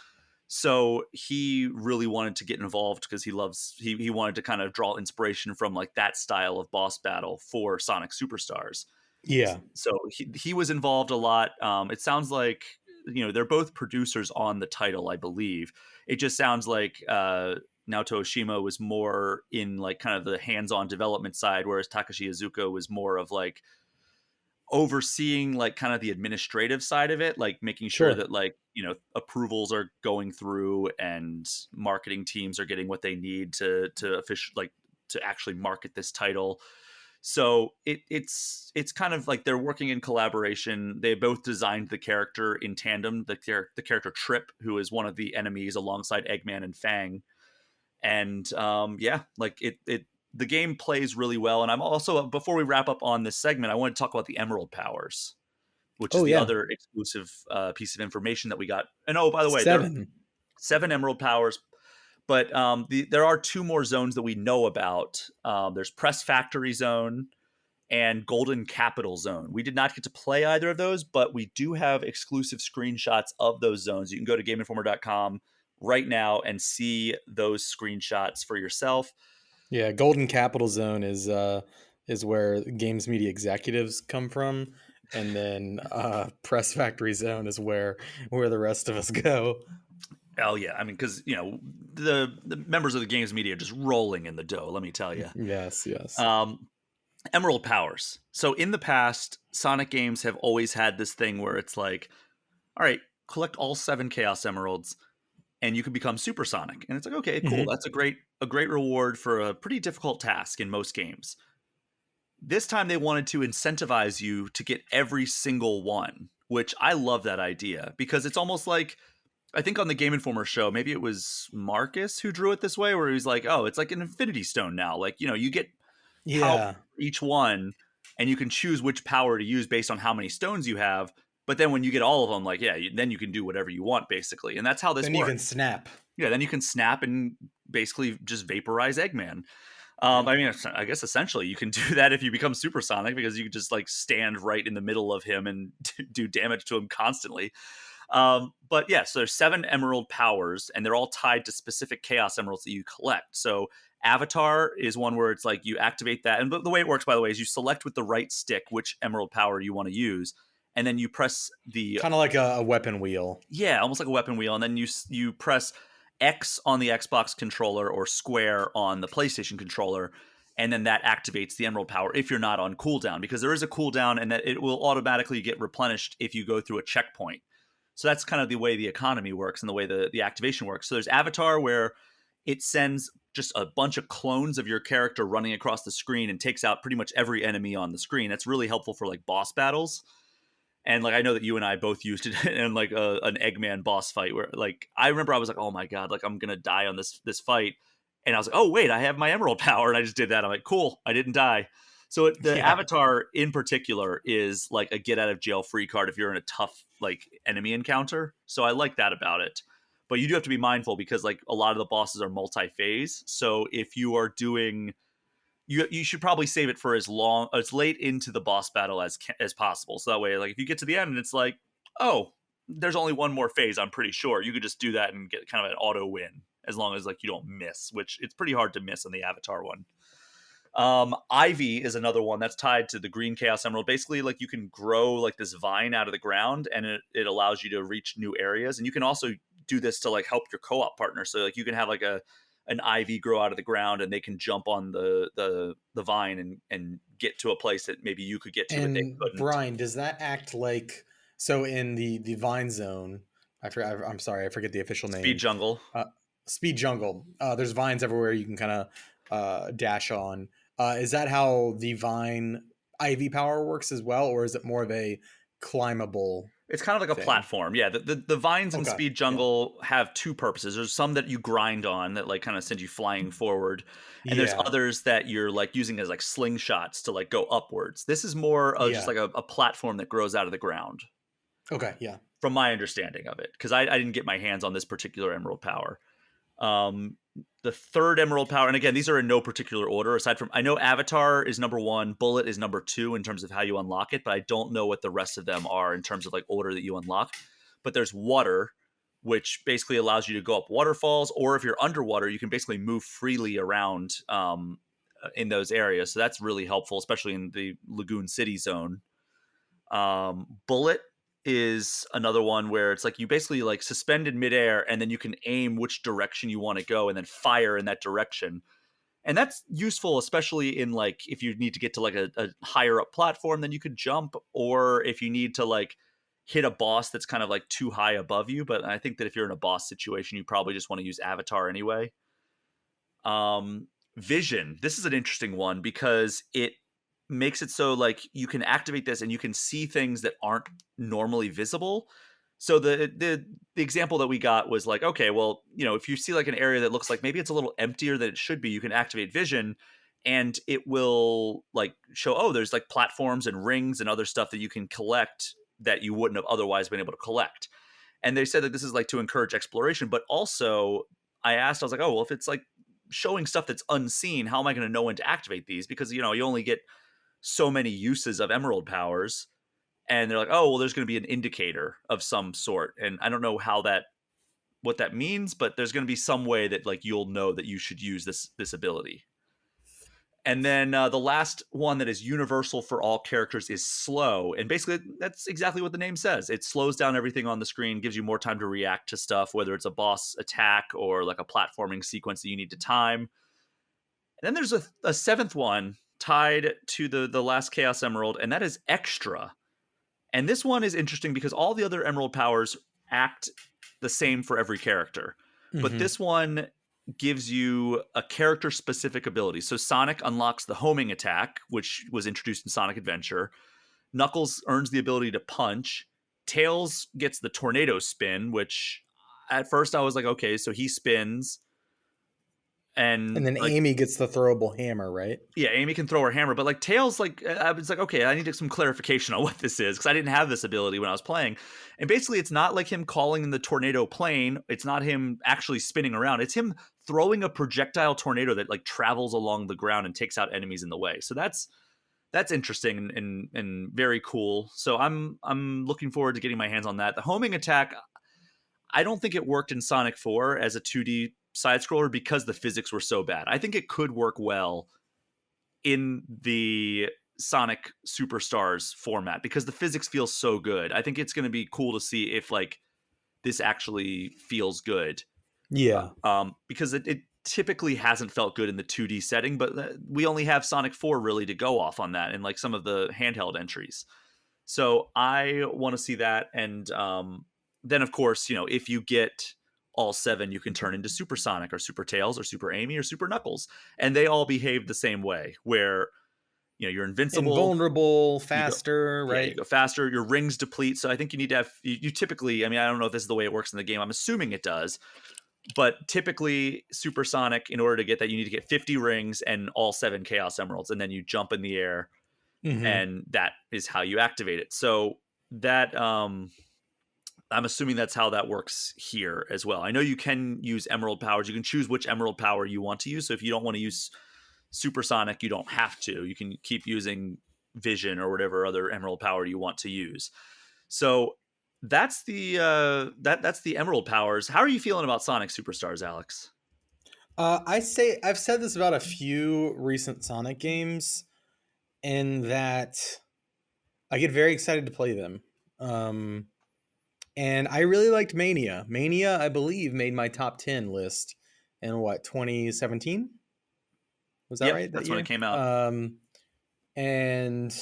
So he really wanted to get involved because he wanted to kind of draw inspiration from like that style of boss battle for Sonic Superstars. Yeah, So he was involved a lot. It sounds like they're both producers on the title, I believe. It just sounds like Naoto Oshima was more in like kind of the hands-on development side, whereas Takashi Iizuka was more of like overseeing like kind of the administrative side of it, like making sure sure. that like approvals are going through and marketing teams are getting what they need to to actually market this title. So it's kind of like they're working in collaboration. They both designed the character in tandem. The character Trip, who is one of the enemies alongside Eggman and Fang, and yeah, like the game plays really well. And I'm also, before we wrap up on this segment, I want to talk about the Emerald powers, which is Oh the yeah, other exclusive piece of information that we got. And oh, by the way, there are 7. 7 Emerald powers, but there are 2 more zones that we know about. There's Press Factory Zone and Golden Capital Zone. We did not get to play either of those, but we do have exclusive screenshots of those zones. You can go to GameInformer.com right now and see those screenshots for yourself. Yeah, Golden Capital Zone is where games media executives come from, and then Press Factory Zone is where the rest of us go. Oh yeah, I mean, because the members of the games media are just rolling in the dough. Let me tell you. Yes, yes. Emerald powers. So in the past, Sonic games have always had this thing where it's like, all right, collect all 7 Chaos Emeralds, and you can become Supersonic. And it's like, okay, cool. Hmm. That's a great reward for a pretty difficult task in most games. This time they wanted to incentivize you to get every single one, which I love that idea, because it's almost like, I think on the Game Informer show, maybe it was Marcus who drew it this way, where he's like, oh, it's like an Infinity Stone now. Like, you get power Yeah. for each one, and you can choose which power to use based on how many stones you have. But then when you get all of them, like, yeah, then you can do whatever you want, basically. And that's how this Then you works. can snap. Yeah, then you can snap and basically just vaporize Eggman. Yeah. I mean, I guess essentially you can do that if you become Supersonic, because you can just like stand right in the middle of him and do damage to him constantly. But yeah, so there's 7 Emerald powers, and they're all tied to specific Chaos Emeralds that you collect. So Avatar is one where it's like you activate that, and the way it works, by the way, is you select with the right stick which Emerald power you want to use, and then you press the Kind of like a weapon wheel. yeah, almost like a weapon wheel, and then you press X on the Xbox controller or square on the PlayStation controller, and then that activates the Emerald power if you're not on cooldown, because there is a cooldown, and that it will automatically get replenished if you go through a checkpoint. So that's kind of the way the economy works and the way the activation works. So there's Avatar, where it sends just a bunch of clones of your character running across the screen and takes out pretty much every enemy on the screen. That's really helpful for like boss battles. And like I know that you and I both used it in like an Eggman boss fight where like I remember I was like, oh my god, like I'm gonna die on this fight, and I was like, oh wait, I have my emerald power, and I just did that. I'm like, cool, I didn't die. So the avatar in particular is like a get out of jail free card if you're in a tough like enemy encounter. So I like that about it. But you do have to be mindful because like a lot of the bosses are multi-phase. So if you are doing, you should probably save it for as late into the boss battle as possible. So that way, like if you get to the end and it's like, oh, there's only one more phase, I'm pretty sure you could just do that and get kind of an auto win as long as like you don't miss, which it's pretty hard to miss on the avatar one. Ivy is another one that's tied to the green Chaos Emerald. Basically, like you can grow like this vine out of the ground, and it allows you to reach new areas. And you can also do this to like help your co-op partner. So like you can have like an ivy grow out of the ground, and they can jump on the vine and get to a place that maybe you could get to. And but they couldn't. Brian, does that act like so in the vine zone? I'm sorry, I forget the official name. Speed Jungle. Speed Jungle. There's vines everywhere you can kind of dash on. Is that how the vine ivy power works as well, or is it more of a climbable? It's kind of like a platform. Yeah, the vines in Speed Jungle have two purposes. There's some that you grind on that like kind of send you flying forward. And there's others that you're like using as like slingshots to like go upwards. This is more of just like a platform that grows out of the ground. Okay, yeah. From my understanding of it, because I didn't get my hands on this particular emerald power. The third emerald power, and again, these are in no particular order, aside from I know Avatar is number 1, Bullet is number 2 in terms of how you unlock it, but I don't know what the rest of them are in terms of like order that you unlock. But there's Water, which basically allows you to go up waterfalls, or if you're underwater, you can basically move freely around in those areas. So that's really helpful, especially in the Lagoon City zone. Bullet is another one where it's like you basically like suspend in midair, and then you can aim which direction you want to go and then fire in that direction. And that's useful, especially in like if you need to get to like a higher up platform, then you could jump, or if you need to like hit a boss that's kind of like too high above you. But I think that if you're in a boss situation, you probably just want to use Avatar anyway. Vision. This is an interesting one because it makes it so like you can activate this and you can see things that aren't normally visible. So the example that we got was like, okay, well, you know, if you see like an area that looks like maybe it's a little emptier than it should be, you can activate vision and it will like show, oh, there's like platforms and rings and other stuff that you can collect that you wouldn't have otherwise been able to collect. And they said that this is like to encourage exploration, but also I was like, oh, well, if it's like showing stuff that's unseen, how am I going to know when to activate these? Because, you know, you only get so many uses of emerald powers, and they're like, oh, well, there's going to be an indicator of some sort. And I don't know what that means, but there's going to be some way that like you'll know that you should use this ability. And then the last one that is universal for all characters is slow. And basically that's exactly what the name says. It slows down everything on the screen, gives you more time to react to stuff, whether it's a boss attack or like a platforming sequence that you need to time. And then there's a seventh one tied to the last Chaos Emerald, and that is Extra. And this one is interesting because all the other emerald powers act the same for every character. Mm-hmm. But this one gives you a character-specific ability. So Sonic unlocks the homing attack, which was introduced in Sonic Adventure. Knuckles earns the ability to punch. Tails gets the tornado spin, which at first I was like, okay, so he spins. And then like, Amy gets the throwable hammer, right? Yeah, Amy can throw her hammer, but like Tails, like I was like, okay, I need some clarification on what this is because I didn't have this ability when I was playing. And basically, it's not like him calling in the tornado plane. It's not him actually spinning around. It's him throwing a projectile tornado that like travels along the ground and takes out enemies in the way. So that's interesting and very cool. So I'm looking forward to getting my hands on that. The homing attack, I don't think it worked in Sonic 4 as a 2D side scroller because the physics were so bad. I think it could work well in the Sonic Superstars format because the physics feels so good. I think it's going to be cool to see if like this actually feels good. Yeah. Because it typically hasn't felt good in the 2D setting, but we only have Sonic 4 really to go off on that and like some of the handheld entries. So I want to see that. And then of course, you know, if you get all 7 you can turn into Super Sonic or Super Tails or Super Amy or Super Knuckles, and they all behave the same way, where you're invincible, invulnerable, faster, yeah, right? you go faster, your rings deplete. So I think you need to have, you typically, I mean, I don't know if this is the way it works in the game, I'm assuming it does, but typically Supersonic, in order to get that, you need to get 50 rings and all 7 Chaos Emeralds, and then you jump in the air, and that is how you activate it. So that I'm assuming that's how that works here as well. I know you can use Emerald powers. You can choose which Emerald power you want to use. So if you don't want to use Supersonic, you don't have to. You can keep using Vision or whatever other Emerald power you want to use. So that's the that's the Emerald powers. How are you feeling about Sonic Superstars, Alex? I've said this about a few recent Sonic games, in that I get very excited to play them. And I really liked Mania. Mania, I believe, made my top 10 list in 2017? Was that right? That's when it came out. And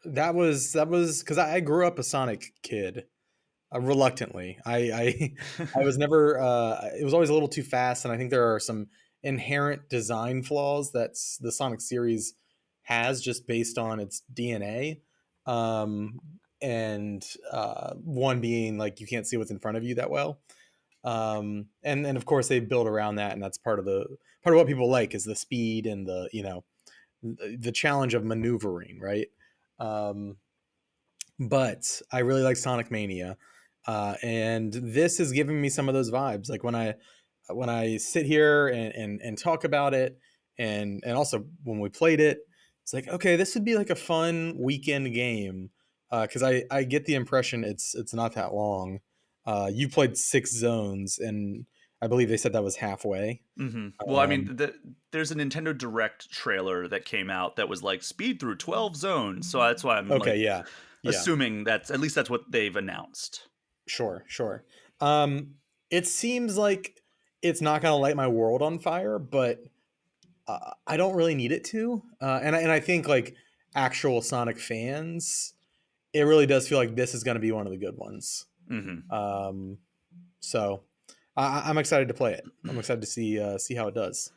that was because I grew up a Sonic kid. Reluctantly, I was never. It was always a little too fast, and I think there are some inherent design flaws that the Sonic series has, just based on its DNA. And one being, like, you can't see what's in front of you that well. And of course they build around that, and that's part of what people like, is the speed and the challenge of maneuvering, right? But I really like Sonic Mania. And this is giving me some of those vibes. Like when I sit here and talk about it, and also when we played it, it's like, okay, this would be like a fun weekend game. Because I get the impression it's not that long. You played 6 zones, and I believe they said that was halfway. Well, I mean, there's a Nintendo Direct trailer that came out that was like speed through 12 zones. So that's why I'm assuming that's what they've announced. Sure. It seems like it's not going to light my world on fire, but I don't really need it to. And I think, like, actual Sonic fans, it really does feel like this is going to be one of the good ones. So I'm excited to play it. I'm excited to see how it does.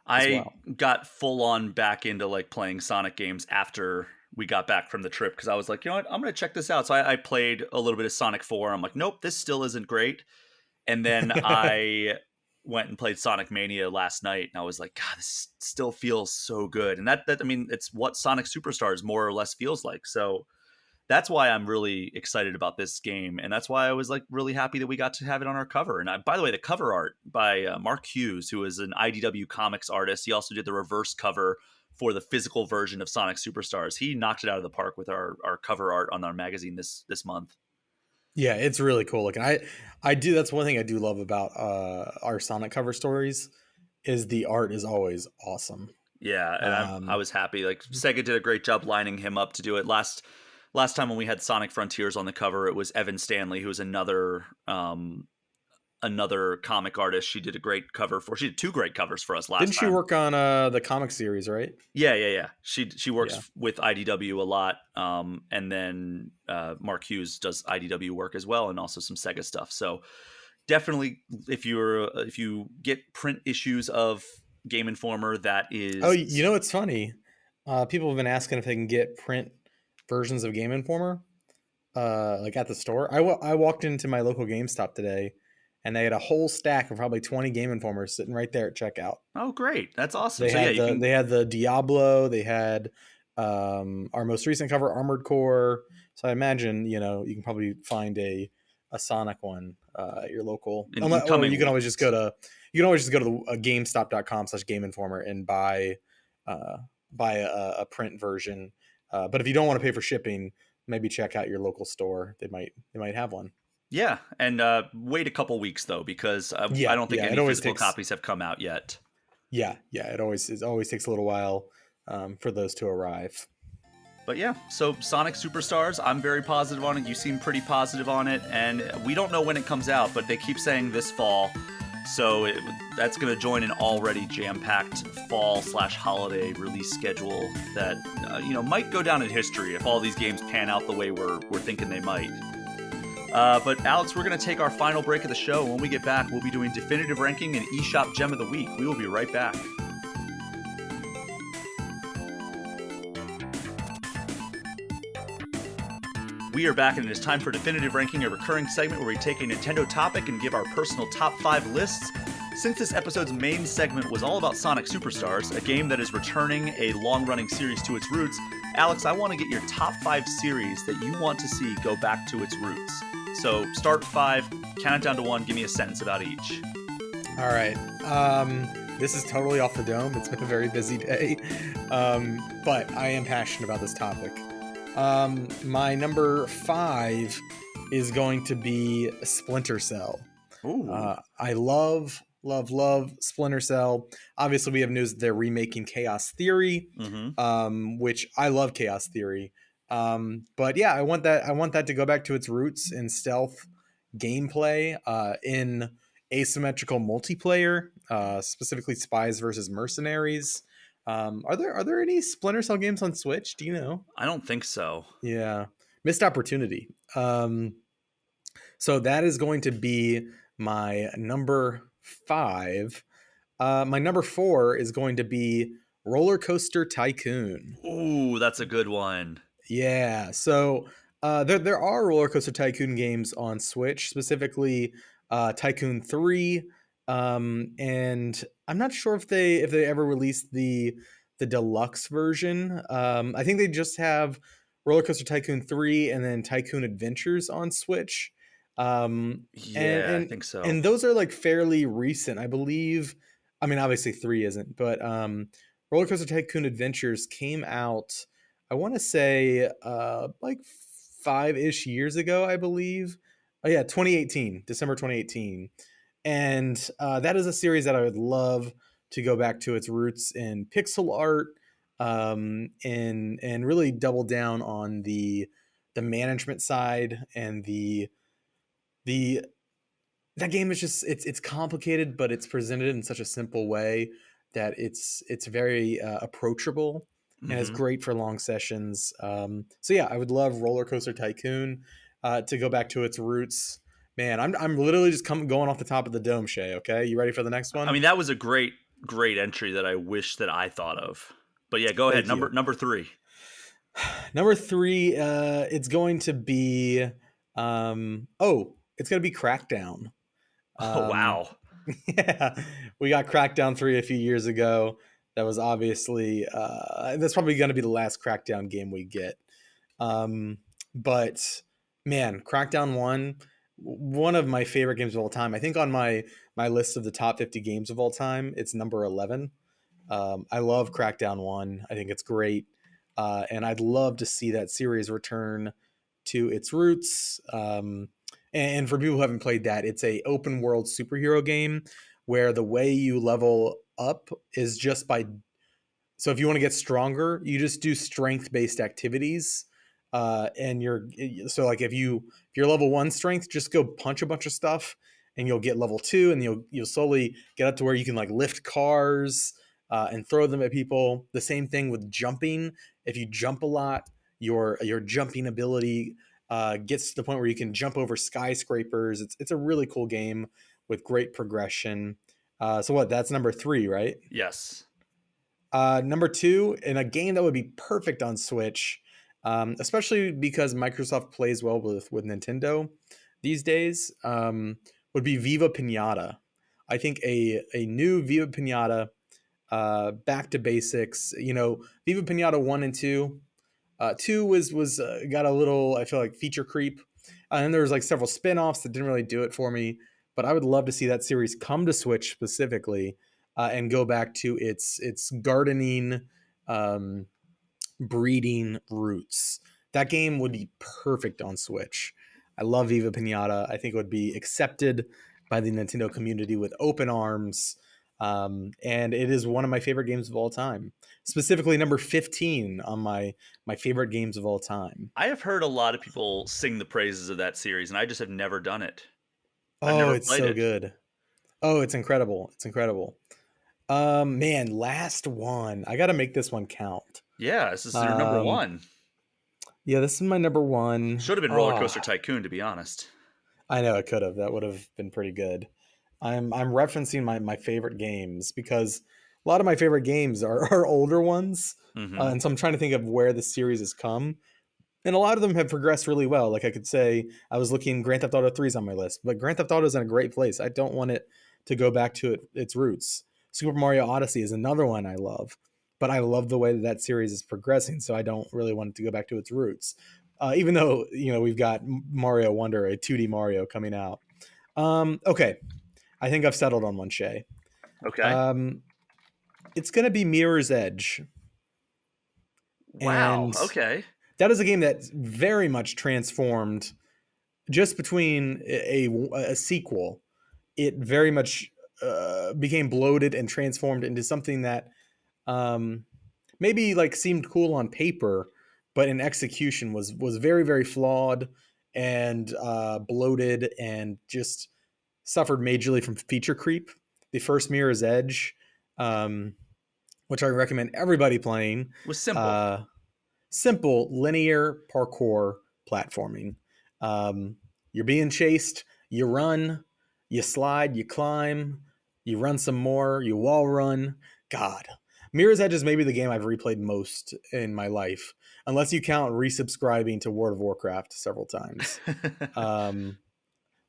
I got full on back into like playing Sonic games after we got back from the trip, because I was like, you know what, I'm going to check this out. So I played a little bit of Sonic 4. I'm like, nope, this still isn't great. And then I went and played Sonic Mania last night, and I was like, God, this still feels so good. And that I mean, it's what Sonic Superstars more or less feels like. So that's why I'm really excited about this game, and that's why I was like really happy that we got to have it on our cover. And by the way, the cover art by Mark Hughes, who is an IDW Comics artist. He also did the reverse cover for the physical version of Sonic Superstars. He knocked it out of the park with our cover art on our magazine this month. Yeah, it's really cool looking. I do. That's one thing I do love about our Sonic cover stories, is the art is always awesome. Yeah, and I was happy. Like, Sega did a great job lining him up to do it. Last time when we had Sonic Frontiers on the cover, it was Evan Stanley, who was another comic artist. She did a great cover she did 2 great covers for us last time. Didn't she work on the comic series, right? Yeah. She works with IDW a lot. And then Mark Hughes does IDW work as well, and also some Sega stuff. So definitely, if you get print issues of Game Informer, that is... Oh, you know what's funny? People have been asking if they can get print versions of Game Informer, like at the store. I walked into my local GameStop today, and they had a whole stack of probably 20 Game Informers sitting right there at checkout. Oh, great! That's awesome. They had the Diablo. They had our most recent cover, Armored Core. So I imagine you can probably find a Sonic one at your local. You can always just go to GameStop.com/Game Informer and buy a print version. But if you don't want to pay for shipping, maybe check out your local store. They might have one. Yeah, and wait a couple weeks though, because I don't think any physical copies have come out yet. Yeah, it always takes a little while for those to arrive. But yeah, so Sonic Superstars, I'm very positive on it. You seem pretty positive on it, and we don't know when it comes out, but they keep saying this fall. So that's going to join an already jam-packed fall/holiday release schedule that might go down in history if all these games pan out the way we're thinking they might. But Alex, we're going to take our final break of the show. When we get back, we'll be doing definitive ranking and eShop Gem of the Week. We will be right back. We are back, and it is time for Definitive Ranking, a recurring segment where we take a Nintendo topic and give our personal top 5 lists. Since this episode's main segment was all about Sonic Superstars, a game that is returning a long-running series to its roots, Alex, I want to get your top 5 series that you want to see go back to its roots. So start 5, count it down to 1, give me a sentence about each. All right. This is totally off the dome. It's been a very busy day, but I am passionate about this topic. My number 5 is going to be Splinter Cell. Ooh. I love Splinter Cell. Obviously, we have news that they're remaking Chaos Theory, which I love Chaos Theory. But yeah, I want that to go back to its roots in stealth gameplay, in asymmetrical multiplayer, specifically Spies versus Mercenaries. Are there any Splinter Cell games on Switch? Do you know? I don't think so. Yeah, missed opportunity. So that is going to be my number 5. My number 4 is going to be Roller Coaster Tycoon. Ooh, that's a good one. Yeah. So there are Roller Coaster Tycoon games on Switch, specifically Tycoon 3. And I'm not sure if they ever released the deluxe version. I think they just have Roller Coaster Tycoon 3 and then Tycoon Adventures on Switch. I think so. And those are like fairly recent, I believe. I mean, obviously 3 isn't, but Roller Coaster Tycoon Adventures came out, I want to say like 5-ish years ago, I believe. Oh yeah, 2018, December 2018. And that is a series that I would love to go back to its roots in pixel art, and really double down on the management side and that game is just it's complicated, but it's presented in such a simple way that it's very approachable and it's great for long sessions. So yeah, I would love Roller Coaster Tycoon to go back to its roots. Man, I'm literally just going off the top of the dome, Shay. Okay, you ready for the next one? I mean, that was a great entry that I wish that I thought of. But yeah, go ahead. Number 3. Number 3, it's going to be it's going to be Crackdown. Oh wow. Yeah, we got Crackdown 3 a few years ago. That was obviously that's probably going to be the last Crackdown game we get. But man, Crackdown 1, one of my favorite games of all time. I think on my list of the top 50 games of all time, it's number 11. I love Crackdown 1. I think it's great. And I'd love to see that series return to its roots. And for people who haven't played that, it's a open world superhero game where the way you level up is just by, so if you want to get stronger, you just do strength based activities. And so like if you're level 1 strength, just go punch a bunch of stuff and you'll get level 2, and you'll slowly get up to where you can like lift cars and throw them at people. The same thing with jumping. If you jump a lot, your jumping ability gets to the point where you can jump over skyscrapers. It's a really cool game with great progression. So that's number 3, right? Yes. Number 2, in a game that would be perfect on Switch, especially because Microsoft plays well with Nintendo these days, would be Viva Pinata. I think a new Viva Pinata, back to basics. Viva Pinata 1 and 2. 2 was got a little, I feel like, feature creep. And then there was like several spin-offs that didn't really do it for me. But I would love to see that series come to Switch specifically, and go back to its gardening, breeding roots. That game would be perfect on Switch. I love Viva Pinata. I think it would be accepted by the Nintendo community with open arms. And it is one of my favorite games of all time. Specifically number 15 on my favorite games of all time. I have heard a lot of people sing the praises of that series, and I just have never done it. It's so good. Oh, it's incredible. It's incredible. Man, last one. I got to make this one count. Yeah, this is your number 1. Yeah, this is my number 1. Should have been Roller Coaster Tycoon, to be honest. I know it could have. That would have been pretty good. I'm referencing my favorite games because a lot of my favorite games are older ones, Hmm. and so I'm trying to think of where the series has come. And a lot of them have progressed really well. Like I could say, I was looking Grand Theft Auto 3 is on my list, but Grand Theft Auto is in a great place. I don't want it to go back to its roots. Super Mario Odyssey is another one I love, but I love the way that that series is progressing, so I don't really want it to go back to its roots. Even though we've got Mario Wonder, a 2D Mario coming out. Okay, I think I've settled on one, Shay. Okay. Um, it's gonna be Mirror's Edge, Wow. and Okay. that is a game that very much transformed just between a sequel. It very much became bloated and transformed into something that um, maybe like seemed cool on paper, but in execution was very very flawed and bloated and just suffered majorly from feature creep. The first Mirror's Edge, um, which I recommend everybody playing. Was simple. Uh, Simple linear parkour platforming. You're being chased, you run, you slide, you climb, you run some more, you wall run. God, Mirror's Edge is maybe the game I've replayed most in my life, unless you count resubscribing to World of Warcraft several times. Um,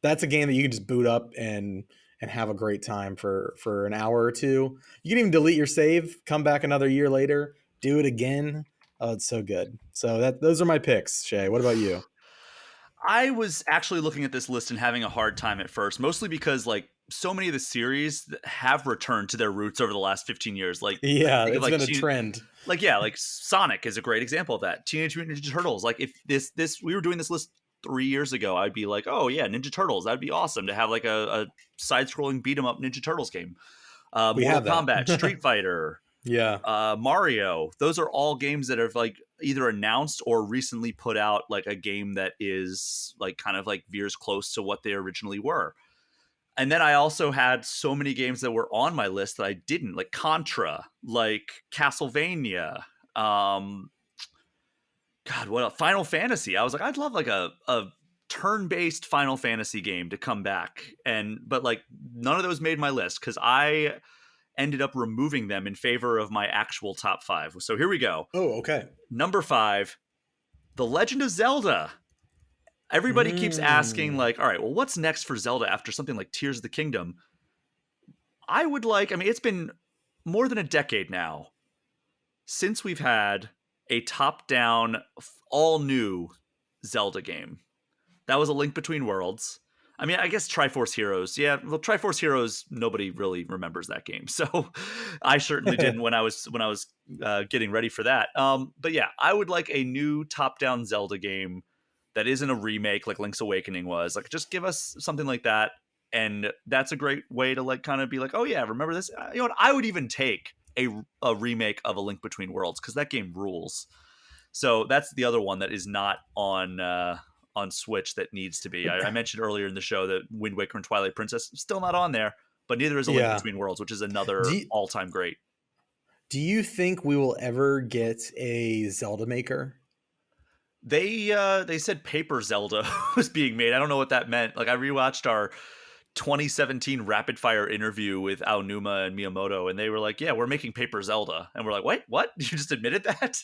that's a game that you can just boot up and have a great time for an hour or two. You can even delete your save, come back another year later, do it again. Oh, it's so good. So those are my picks, Shay. What about you? I was actually looking at this list and having a hard time at first, mostly because like so many of the series have returned to their roots over the last 15 years. Like, Yeah, think of it's like been a trend. like yeah, like Sonic is a great example of that. Teenage Mutant Ninja Turtles. Like if this we were doing this list 3 years ago, I'd be like, oh yeah, Ninja Turtles. That'd be awesome to have like a side-scrolling beat 'em up Ninja Turtles game. We Mortal have that. Kombat, Street Fighter, Yeah. Mario. Those are all games that have like either announced or recently put out like a game that is like kind of like veers close to what they originally were. And then I also had so many games that were on my list that I didn't, like Contra, like Castlevania, um, God, what else? Final Fantasy. I was like, I'd love like a turn-based Final Fantasy game to come back. But like none of those made my list because I ended up removing them in favor of my actual top 5. So here we go. Oh, okay. Number 5, The Legend of Zelda. Everybody keeps asking, like, all right, well, what's next for Zelda after something like Tears of the Kingdom? I mean, it's been more than a decade now since we've had a top-down, all-new Zelda game. That was A Link Between Worlds. I mean, I guess Triforce Heroes. Yeah, well, Triforce Heroes, nobody really remembers that game. So I certainly didn't when I was getting ready for that. But yeah, I would like a new top-down Zelda game that isn't a remake like Link's Awakening was. Like, just give us something like that, and that's a great way to like kind of be like, oh yeah, remember this? You know what? I would even take a remake of A Link Between Worlds because that game rules. So that's the other one that is not on Switch that needs to be. I mentioned earlier in the show that Wind Waker and Twilight Princess still not on there, but neither is A Link Yeah. Between Worlds, which is another all-time great. Do you think we will ever get a Zelda maker? They said Paper Zelda was being made. I don't know what that meant. Like I rewatched our 2017 rapid fire interview with Aonuma and Miyamoto, and they were like, "Yeah, we're making Paper Zelda," and we're like, "Wait, what? You just admitted that?"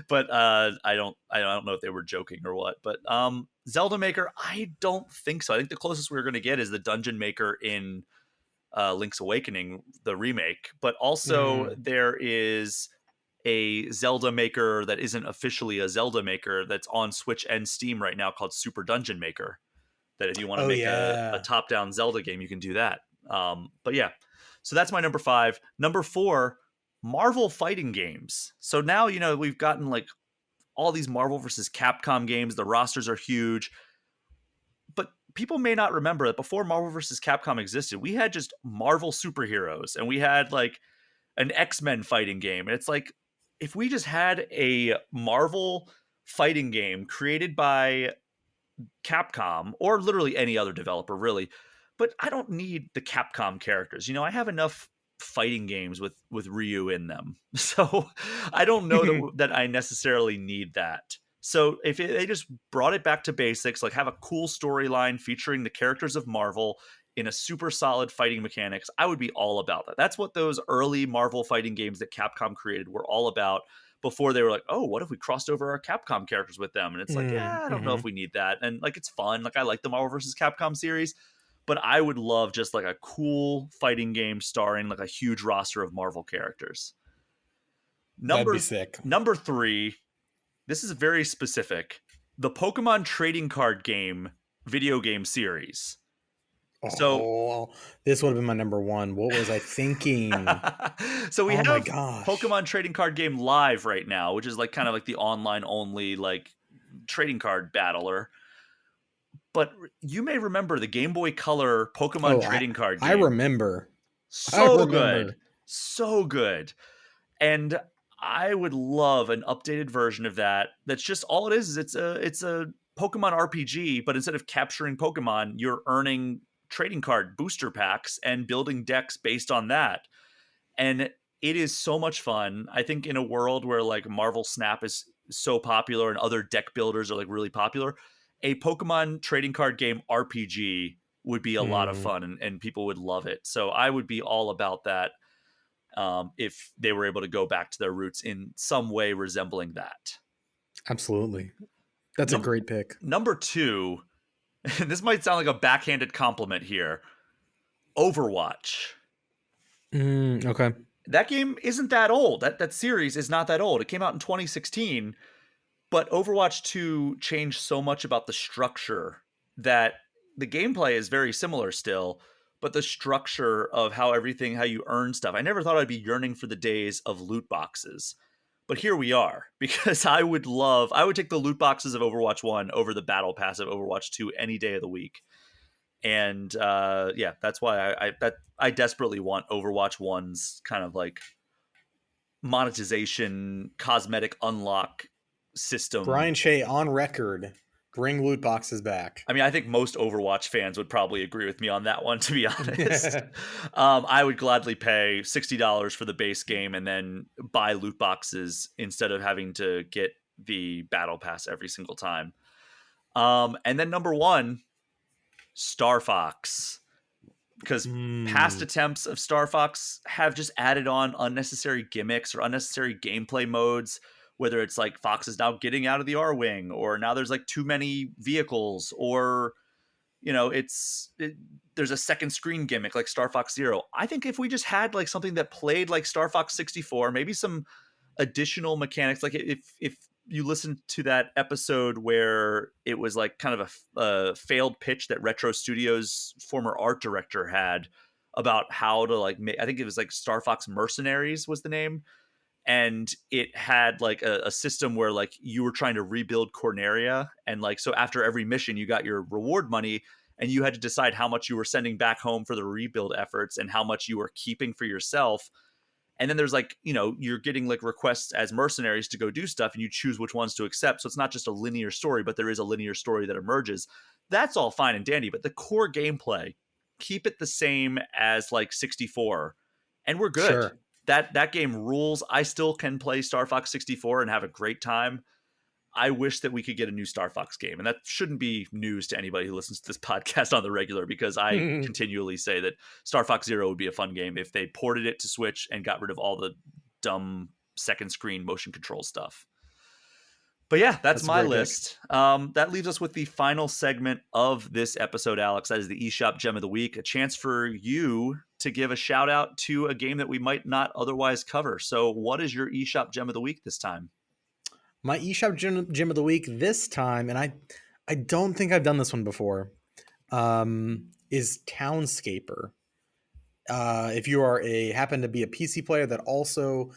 But I don't know if they were joking or what. But Zelda Maker, I don't think so. I think the closest we're going to get is the Dungeon Maker in Link's Awakening, the remake. But also there is a Zelda Maker that isn't officially a Zelda Maker that's on Switch and Steam right now called Super Dungeon Maker. That if you want to make a top-down Zelda game, you can do that. But yeah, so that's my number 5. Number 4, Marvel fighting games. So now, we've gotten like all these Marvel versus Capcom games. The rosters are huge. But people may not remember that before Marvel versus Capcom existed, we had just Marvel superheroes. And we had like an X-Men fighting game. And it's like, if we just had a Marvel fighting game created by Capcom or literally any other developer really, but I don't need the Capcom characters. I have enough fighting games with Ryu in them. So I don't know that I necessarily need that. So if they just brought it back to basics, like have a cool storyline featuring the characters of Marvel in a super solid fighting mechanics, I would be all about that. That's what those early Marvel fighting games that Capcom created were all about before they were like, oh, what if we crossed over our Capcom characters with them? And it's like, yeah, I don't know if we need that. And like, it's fun. Like, I like the Marvel versus Capcom series, but I would love just like a cool fighting game starring like a huge roster of Marvel characters. That'd be sick. Number 3, this is very specific. The Pokemon trading card game video game series. So this would have been my number 1. What was I thinking? So we have my gosh. Pokemon trading card game live right now, which is like kind of like the online only like trading card battler. But you may remember the Game Boy Color Pokemon trading card game. I remember. Good. So good. And I would love an updated version of that. That's just all it is it's a Pokemon RPG, but instead of capturing Pokemon, you're earning trading card booster packs and building decks based on that. And it is so much fun. I think in a world where like Marvel Snap is so popular and other deck builders are like really popular, a Pokemon trading card game RPG would be a lot of fun and people would love it. So I would be all about that if they were able to go back to their roots in some way resembling that. Absolutely. That's a great pick. Number 2, and this might sound like a backhanded compliment here, Overwatch. Okay. That game isn't that old. That series is not that old. It came out in 2016, but Overwatch 2 changed so much about the structure that the gameplay is very similar still, but the structure of how you earn stuff. I never thought I'd be yearning for the days of loot boxes. But here we are, because I would take the loot boxes of Overwatch 1 over the battle pass of Overwatch 2 any day of the week. And that's why I desperately want Overwatch 1's kind of like monetization, cosmetic unlock system. Brian Shea on record. Bring loot boxes back. I mean, I think most Overwatch fans would probably agree with me on that one, to be honest. I would gladly pay $60 for the base game and then buy loot boxes instead of having to get the battle pass every single time. And then number 1, Star Fox. Because past attempts of Star Fox have just added on unnecessary gimmicks or unnecessary gameplay modes, whether it's like Fox is now getting out of the R-Wing, or now there's like too many vehicles, or, you know, there's a second screen gimmick like Star Fox Zero. I think if we just had like something that played like Star Fox 64, maybe some additional mechanics, like if you listen to that episode where it was like kind of a failed pitch that Retro Studios' former art director had about how to like I think it was like Star Fox Mercenaries was the name. And it had like a system where like you were trying to rebuild Corneria. And like, so after every mission, you got your reward money and you had to decide how much you were sending back home for the rebuild efforts and how much you were keeping for yourself. And then there's like, you know, you're getting like requests as mercenaries to go do stuff and you choose which ones to accept. So it's not just a linear story, but there is a linear story that emerges. That's all fine and dandy, but the core gameplay, keep it the same as like 64 and we're good. Sure. That game rules. I still can play Star Fox 64 and have a great time. I wish that we could get a new Star Fox game. And that shouldn't be news to anybody who listens to this podcast on the regular, because I continually say that Star Fox Zero would be a fun game if they ported it to Switch and got rid of all the dumb second screen motion control stuff. But yeah, that's my list. That leaves us with the final segment of this episode, Alex. That is the eShop Gem of the Week, a chance for you to give a shout out to a game that we might not otherwise cover. So what is your eShop Gem of the Week this time? My eShop Gem of the Week this time, and I don't think I've done this one before, is Townscaper. If you are happen to be a PC player that also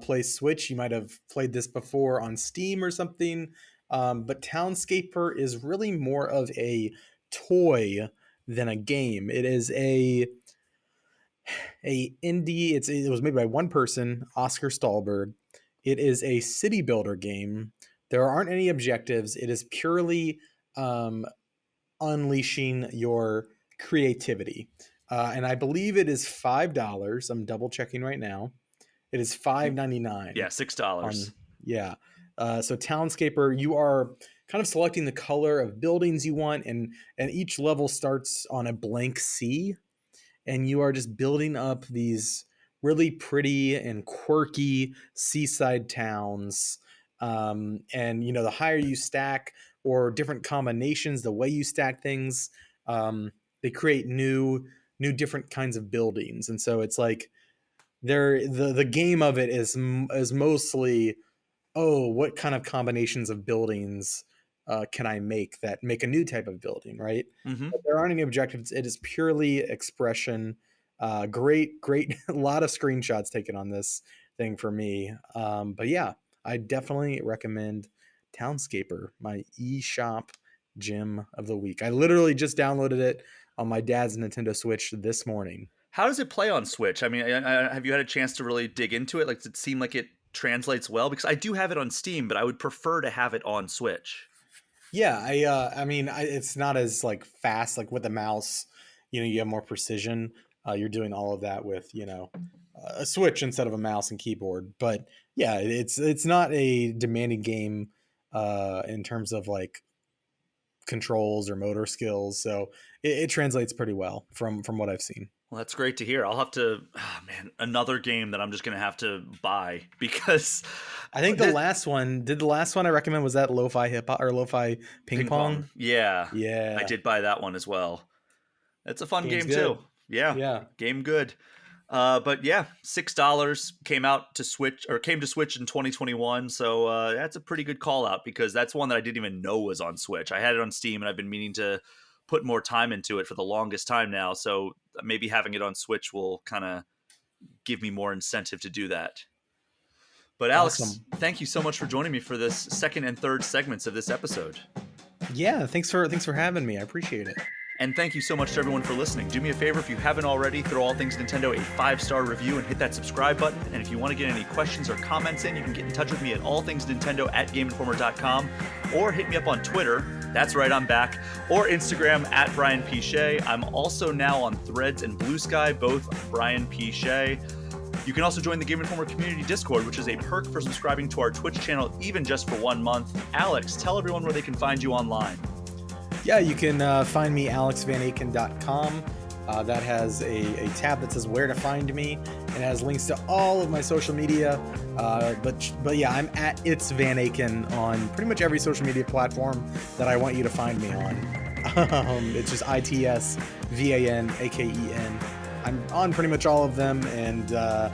plays Switch, you might have played this before on Steam or something. But Townscaper is really more of a toy than a game. It is a indie. It was made by one person, Oscar Stahlberg. It is a city builder game. There aren't any objectives. It is purely unleashing your creativity. And I believe it is $5. I'm double checking right now. It is $5.99. Yeah, $6. Yeah. So Townscaper, you are kind of selecting the color of buildings you want, and each level starts on a blank sea, and you are just building up these really pretty and quirky seaside towns. And the higher you stack, or different combinations, the way you stack things, they create new different kinds of buildings. And so it's like the game of it is mostly, oh, what kind of combinations of buildings can I make that make a new type of building, right? Mm-hmm. But there aren't any objectives. It is purely expression. Great, a lot of screenshots taken on this thing for me. But yeah, I definitely recommend Townscaper, my eShop gem of the week. I literally just downloaded it on my dad's Nintendo Switch this morning. How does it play on Switch? I mean, have you had a chance to really dig into it? Like, does it seem like it translates well? Because I do have it on Steam, but I would prefer to have it on Switch. Yeah, I mean, it's not as like fast, like with the mouse. You have more precision. You're doing all of that with a Switch instead of a mouse and keyboard. But yeah, it's not a demanding game in terms of like controls or motor skills. So it translates pretty well from what I've seen. Well, that's great to hear. I'll have to, another game that I'm just going to have to buy, because I think the last one I recommend was that Lo-Fi Hip Hop or Lo-Fi Ping Pong. Yeah. Yeah. I did buy that one as well. It's a fun Game's game good. too. Yeah. Game good. But yeah, $6 came to Switch in 2021. So that's a pretty good call out, because that's one that I didn't even know was on Switch. I had it on Steam, and I've been meaning to put more time into it for the longest time now. So maybe having it on Switch will kind of give me more incentive to do that. But Alex, Awesome. Thank you so much for joining me for this second and third segments of this episode. Yeah, thanks for having me. I appreciate it. And thank you so much to everyone for listening. Do me a favor, if you haven't already, throw All Things Nintendo a 5-star review and hit that subscribe button. And if you want to get any questions or comments in, you can get in touch with me at allthingsnintendo@GameInformer.com, or hit me up on Twitter. That's right, I'm back. Or Instagram at Brian P. Shea. I'm also now on Threads and Blue Sky, both Brian P. Shea. You can also join the Game Informer community Discord, which is a perk for subscribing to our Twitch channel, even just for 1 month. Alex, tell everyone where they can find you online. Yeah, you can find me alexvanaken.com. That has a tab that says where to find me, and has links to all of my social media. But yeah, I'm at It's Van Aken on pretty much every social media platform that I want you to find me on. It's just ITSVANAKEN. I'm on pretty much all of them, and we're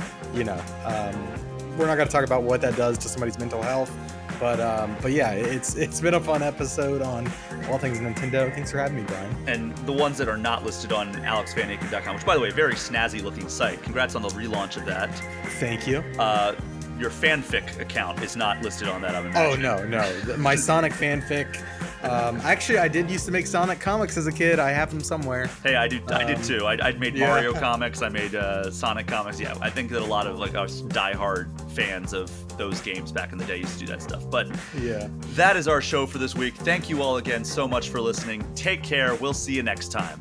not going to talk about what that does to somebody's mental health. But yeah, it's been a fun episode on All Things Nintendo. Thanks for having me, Brian. And the ones that are not listed on alexvanaken.com, which, by the way, very snazzy looking site. Congrats on the relaunch of that. Thank you. Your fanfic account is not listed on that, I'm imagining. imagining. No. My Sonic fanfic. Actually, I did used to make Sonic comics as a kid. I have them somewhere. Hey, I did too. I made yeah. Mario comics. I made Sonic comics. Yeah, I think that a lot of us diehard fans of those games back in the day used to do that stuff. But yeah, that is our show for this week. Thank you all again so much for listening. Take care. We'll see you next time.